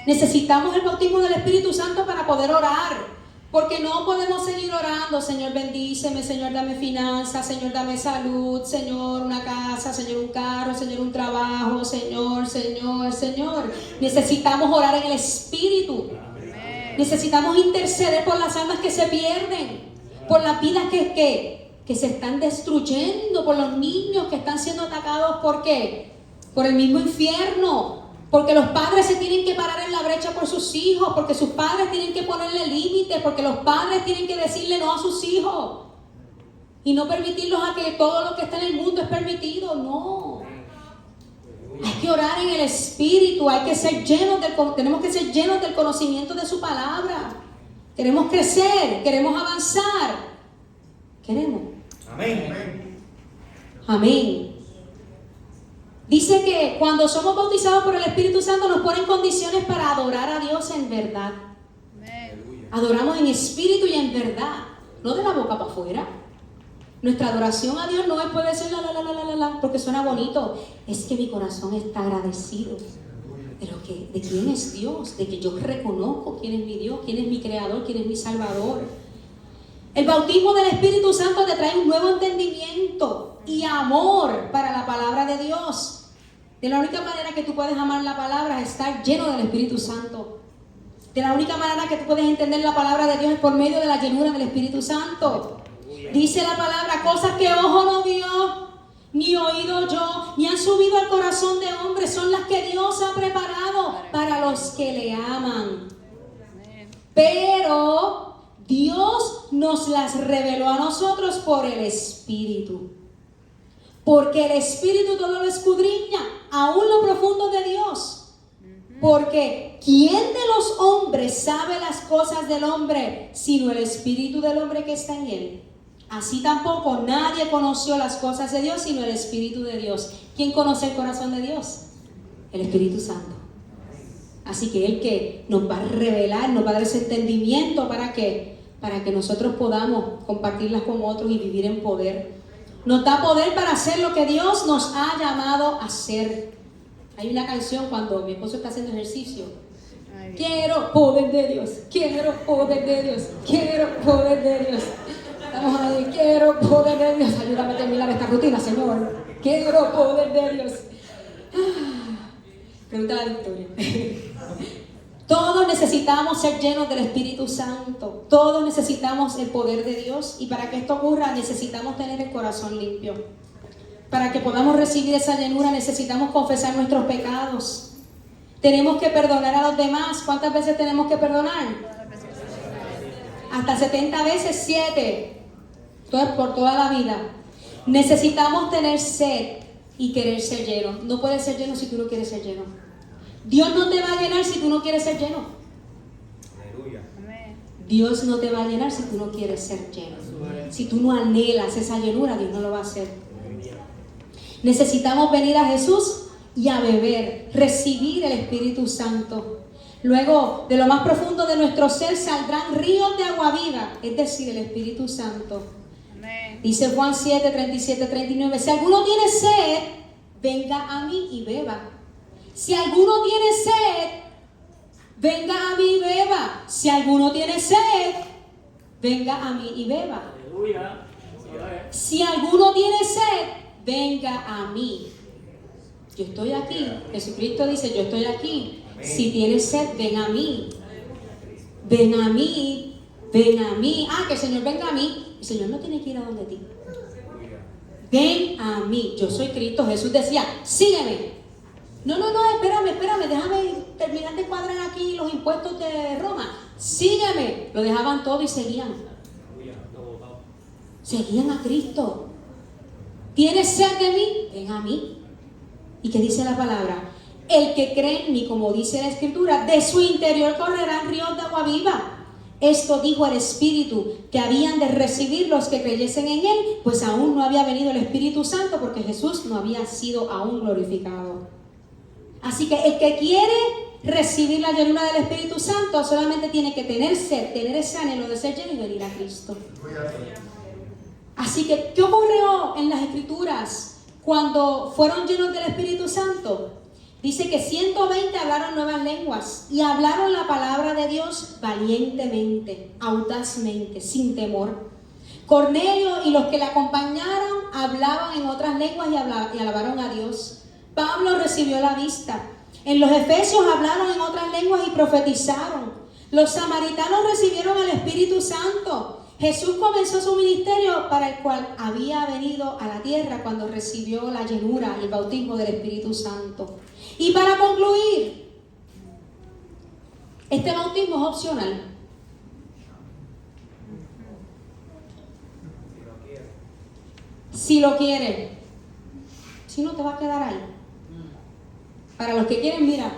Necesitamos el bautismo del Espíritu Santo para poder orar. Porque no podemos seguir orando: Señor, bendíceme, Señor, dame finanzas, Señor, dame salud, Señor, una casa, Señor, un carro, Señor, un trabajo, Señor. Necesitamos orar en el Espíritu. Necesitamos interceder por las almas que se pierden, por las vidas que se están destruyendo, por los niños que están siendo atacados. ¿Por qué? Por el mismo infierno. Porque los padres se tienen que parar en la brecha por sus hijos, porque sus padres tienen que ponerle límites, porque los padres tienen que decirle no a sus hijos y no permitirlos a que todo lo que está en el mundo es permitido. No. Hay que orar en el Espíritu, hay que ser tenemos que ser llenos del conocimiento de su palabra. Queremos crecer, queremos avanzar. Queremos. Amén. Dice que cuando somos bautizados por el Espíritu Santo nos pone en condiciones para adorar a Dios en verdad. Adoramos en espíritu y en verdad, no de la boca para afuera. Nuestra adoración a Dios no puede ser porque suena bonito. Es que mi corazón está agradecido. Pero ¿de quién es Dios? De que yo reconozco quién es mi Dios, quién es mi Creador, quién es mi Salvador. El bautismo del Espíritu Santo te trae un nuevo entendimiento y amor para la palabra de Dios. De la única manera que tú puedes amar la palabra es estar lleno del Espíritu Santo. De la única manera que tú puedes entender la palabra de Dios es por medio de la llenura del Espíritu Santo. Dice la palabra: cosas que ojo no vio, ni oído yo, ni han subido al corazón de hombre, son las que Dios ha preparado para los que le aman. Pero Dios nos las reveló a nosotros por el Espíritu. Porque el Espíritu todo lo escudriña, aún lo profundo de Dios. Porque ¿quién de los hombres sabe las cosas del hombre, sino el Espíritu del hombre que está en él? Así tampoco nadie conoció las cosas de Dios, sino el Espíritu de Dios. ¿Quién conoce el corazón de Dios? El Espíritu Santo. Así que Él que nos va a revelar, nos va a dar ese entendimiento para que nosotros podamos compartirlas con otros y vivir en poder. Nos da poder para hacer lo que Dios nos ha llamado a hacer. Hay una canción cuando mi esposo está haciendo ejercicio: quiero poder de Dios, quiero poder de Dios, quiero poder de Dios. Estamos ahí: quiero poder de Dios. Ayúdame a terminar esta rutina, Señor. Quiero poder de Dios. Pregunta la Victoria. Todos necesitamos ser llenos del Espíritu Santo. Todos necesitamos el poder de Dios. Y para que esto ocurra necesitamos tener el corazón limpio. Para que podamos recibir esa llenura necesitamos confesar nuestros pecados. Tenemos que perdonar a los demás. ¿Cuántas veces tenemos que perdonar? Hasta 70 veces 7. Por toda la vida. Necesitamos tener sed y querer ser lleno. No puedes ser lleno si tú no quieres ser lleno. Dios no te va a llenar si tú no quieres ser lleno. Dios no te va a llenar si tú no quieres ser lleno. Si tú no anhelas esa llenura, Dios no lo va a hacer. Necesitamos venir a Jesús y a beber, recibir el Espíritu Santo. Luego, de lo más profundo de nuestro ser saldrán ríos de agua viva, es decir, el Espíritu Santo. Amén. Dice Juan 7, 37, 39, si alguno tiene sed, venga a mí y beba. Si alguno tiene sed, venga a mí y beba. Si alguno tiene sed, venga a mí y beba. Aleluya. Si alguno tiene sed, venga a mí. Yo estoy aquí. Jesucristo dice, yo estoy aquí. Si tienes sed, ven a mí. Ven a mí. Ven a mí. Ah, que el Señor venga a mí. El Señor no tiene que ir a donde ti. Ven a mí. Yo soy Cristo. Jesús decía, sígueme. No, espérame, déjame terminar de cuadrar aquí los impuestos de Roma. Sígueme. Lo dejaban todo y seguían. Seguían a Cristo. ¿Tienes sed de mí? Ven a mí. ¿Y qué dice la palabra? El que cree en mí, como dice la Escritura, de su interior correrán ríos de agua viva. Esto dijo el Espíritu que habían de recibir los que creyesen en Él, pues aún no había venido el Espíritu Santo porque Jesús no había sido aún glorificado. Así que el que quiere recibir la llenura del Espíritu Santo solamente tiene que tener sed, tener ese anhelo de ser lleno y venir a Cristo. Así que, ¿qué ocurrió en las Escrituras cuando fueron llenos del Espíritu Santo? Dice que 120 hablaron nuevas lenguas y hablaron la palabra de Dios valientemente, audazmente, sin temor. Cornelio y los que le acompañaron hablaban en otras lenguas y alabaron a Dios. Pablo recibió la vista. En los Efesios hablaron en otras lenguas y profetizaron. Los samaritanos recibieron el Espíritu Santo. Jesús comenzó su ministerio para el cual había venido a la tierra cuando recibió la llenura y el bautismo del Espíritu Santo. Y para concluir, este bautismo es opcional. Si lo quieres, si no te va a quedar ahí. Para los que quieren, mira,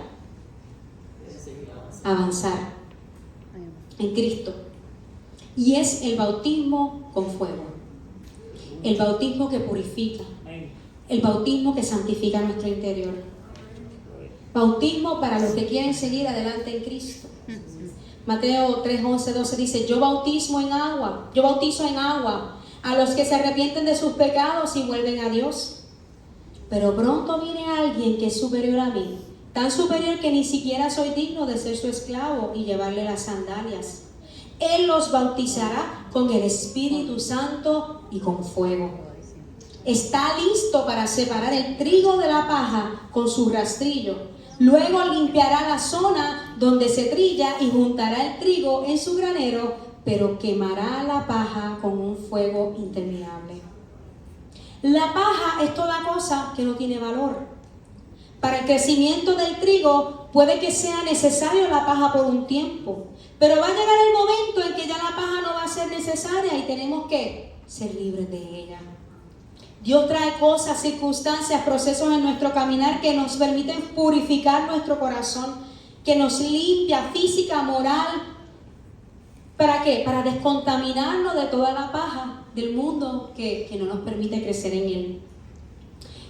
avanzar en Cristo. Y es el bautismo con fuego. El bautismo que purifica. El bautismo que santifica nuestro interior. Bautismo para los que quieren seguir adelante en Cristo. Mateo 3, 11, 12 dice, yo bautizo en agua a los que se arrepienten de sus pecados y vuelven a Dios. Pero pronto viene alguien que es superior a mí, tan superior que ni siquiera soy digno de ser su esclavo y llevarle las sandalias. Él los bautizará con el Espíritu Santo y con fuego. Está listo para separar el trigo de la paja con su rastrillo. Luego limpiará la zona donde se trilla y juntará el trigo en su granero, pero quemará la paja con un fuego interminable. La paja es toda cosa que no tiene valor. Para el crecimiento del trigo puede que sea necesario la paja por un tiempo, pero va a llegar el momento en que ya la paja no va a ser necesaria y tenemos que ser libres de ella. Dios trae cosas, circunstancias, procesos en nuestro caminar que nos permiten purificar nuestro corazón, que nos limpia física, moral. ¿Para qué? Para descontaminarnos de toda la paja del mundo que no nos permite crecer en él.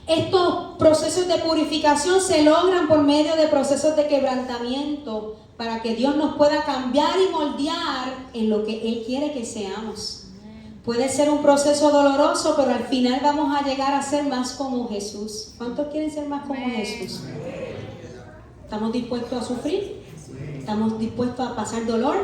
Estos procesos de purificación se logran por medio de procesos de quebrantamiento para que Dios nos pueda cambiar y moldear en lo que Él quiere que seamos. Puede ser un proceso doloroso, pero al final vamos a llegar a ser más como Jesús. ¿Cuántos quieren ser más como Jesús? ¿Estamos dispuestos a sufrir? ¿Estamos dispuestos a pasar dolor?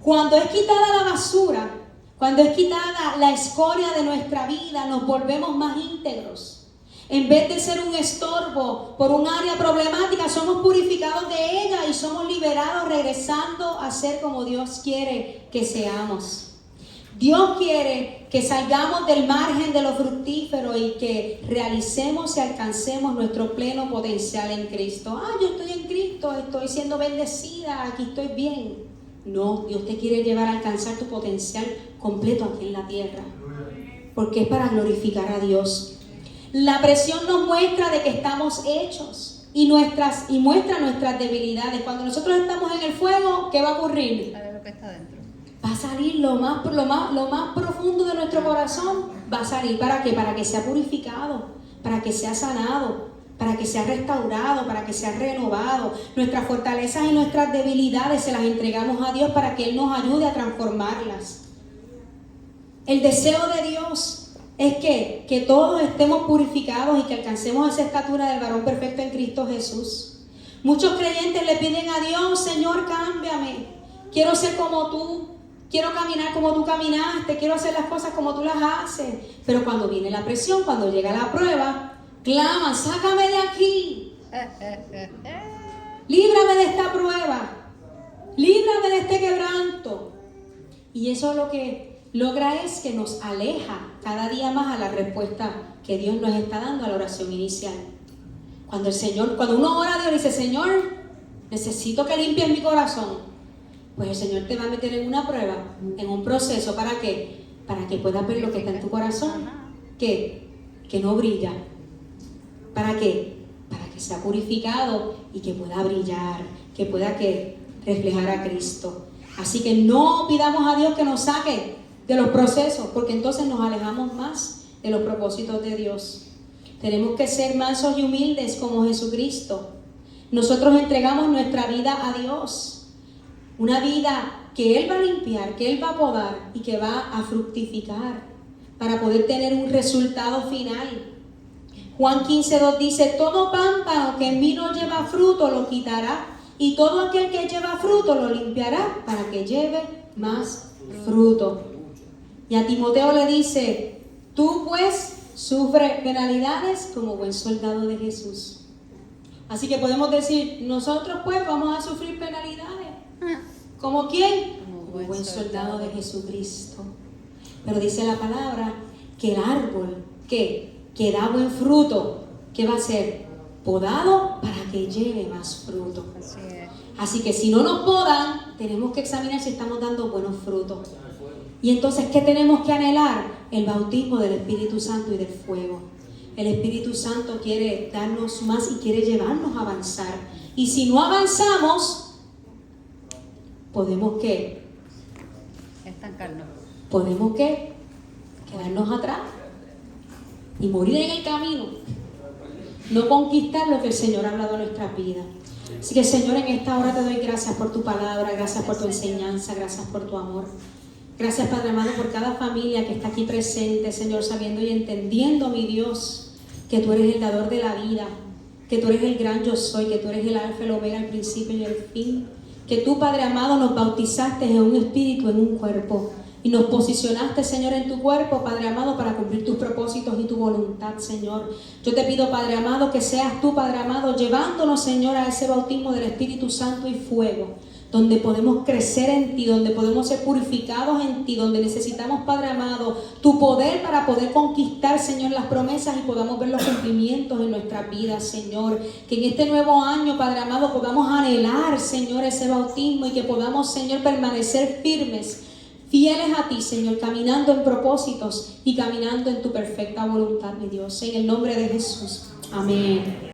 Cuando es quitada la basura, cuando es quitada la escoria de nuestra vida, nos volvemos más íntegros. En vez de ser un estorbo por un área problemática, somos purificados de ella y somos liberados regresando a ser como Dios quiere que seamos. Dios quiere que salgamos del margen de lo fructífero y que realicemos y alcancemos nuestro pleno potencial en Cristo. Yo estoy en Cristo, estoy siendo bendecida, aquí estoy bien. No, Dios te quiere llevar a alcanzar tu potencial completo aquí en la tierra, porque es para glorificar a Dios. La presión nos muestra de que estamos hechos y muestra nuestras debilidades. Cuando nosotros estamos en el fuego, ¿qué va a ocurrir? A ver lo que está dentro. Va a salir lo más profundo de nuestro corazón. Va a salir, ¿para qué? Para que sea purificado, para que sea sanado, para que sea restaurado, para que sea renovado. Nuestras fortalezas y nuestras debilidades se las entregamos a Dios para que Él nos ayude a transformarlas. El deseo de Dios es que todos estemos purificados y que alcancemos esa estatura del varón perfecto en Cristo Jesús. Muchos creyentes le piden a Dios: Señor, cámbiame, quiero ser como tú, quiero caminar como tú caminaste, quiero hacer las cosas como tú las haces. Pero cuando viene la presión, cuando llega la prueba, claman: sácame de aquí, líbrame de esta prueba, líbrame de este quebranto. Y eso lo que logra es que nos aleja cada día más a la respuesta que Dios nos está dando a la oración inicial. Cuando uno ora a Dios y dice: Señor, necesito que limpies mi corazón, pues el Señor te va a meter en una prueba, en un proceso. ¿Para qué? Para que puedas ver lo que está en tu corazón, que no brilla. ¿Para qué? Para que sea purificado y que pueda brillar, que pueda reflejar a Cristo. Así que no pidamos a Dios que nos saque de los procesos, porque entonces nos alejamos más de los propósitos de Dios. Tenemos que ser mansos y humildes como Jesucristo. Nosotros entregamos nuestra vida a Dios, una vida que Él va a limpiar, que Él va a podar y que va a fructificar para poder tener un resultado final. Juan 15:2 dice: todo pámpano que en mí no lleva fruto lo quitará, y todo aquel que lleva fruto lo limpiará para que lleve más fruto. Y a Timoteo le dice: tú pues sufre penalidades como buen soldado de Jesús. Así que podemos decir: nosotros pues vamos a sufrir penalidades. ¿Como quién? Como buen soldado de Jesucristo. Pero dice la palabra que el árbol que da buen fruto, ¿qué va a ser? Podado para que lleve más fruto. Así es. Así que si no nos podan, tenemos que examinar si estamos dando buenos frutos. Y entonces, ¿qué tenemos que anhelar? El bautismo del Espíritu Santo y del fuego. El Espíritu Santo quiere darnos más y quiere llevarnos a avanzar. Y si no avanzamos, ¿podemos qué? Estancarnos. ¿Podemos qué? Quedarnos atrás y morir en el camino. No conquistar lo que el Señor ha hablado en nuestras vidas. Así que, Señor, en esta hora te doy gracias por tu palabra, gracias por tu enseñanza, gracias por tu amor. Gracias, Padre amado, por cada familia que está aquí presente, Señor, sabiendo y entendiendo, mi Dios, que tú eres el dador de la vida, que tú eres el gran yo soy, que tú eres el alfa, el omega, el principio y el fin, que tú, Padre amado, nos bautizaste en un espíritu, en un cuerpo, y nos posicionaste, Señor, en tu cuerpo, Padre amado, para cumplir tus propósitos y tu voluntad, Señor. Yo te pido, Padre amado, que seas tú, Padre amado, llevándonos, Señor, a ese bautismo del Espíritu Santo y fuego, donde podemos crecer en ti, donde podemos ser purificados en ti, donde necesitamos, Padre amado, tu poder para poder conquistar, Señor, las promesas y podamos ver los cumplimientos en nuestras vidas, Señor. Que en este nuevo año, Padre amado, podamos anhelar, Señor, ese bautismo y que podamos, Señor, permanecer firmes, fieles a ti, Señor, caminando en propósitos y caminando en tu perfecta voluntad, mi Dios. En el nombre de Jesús. Amén.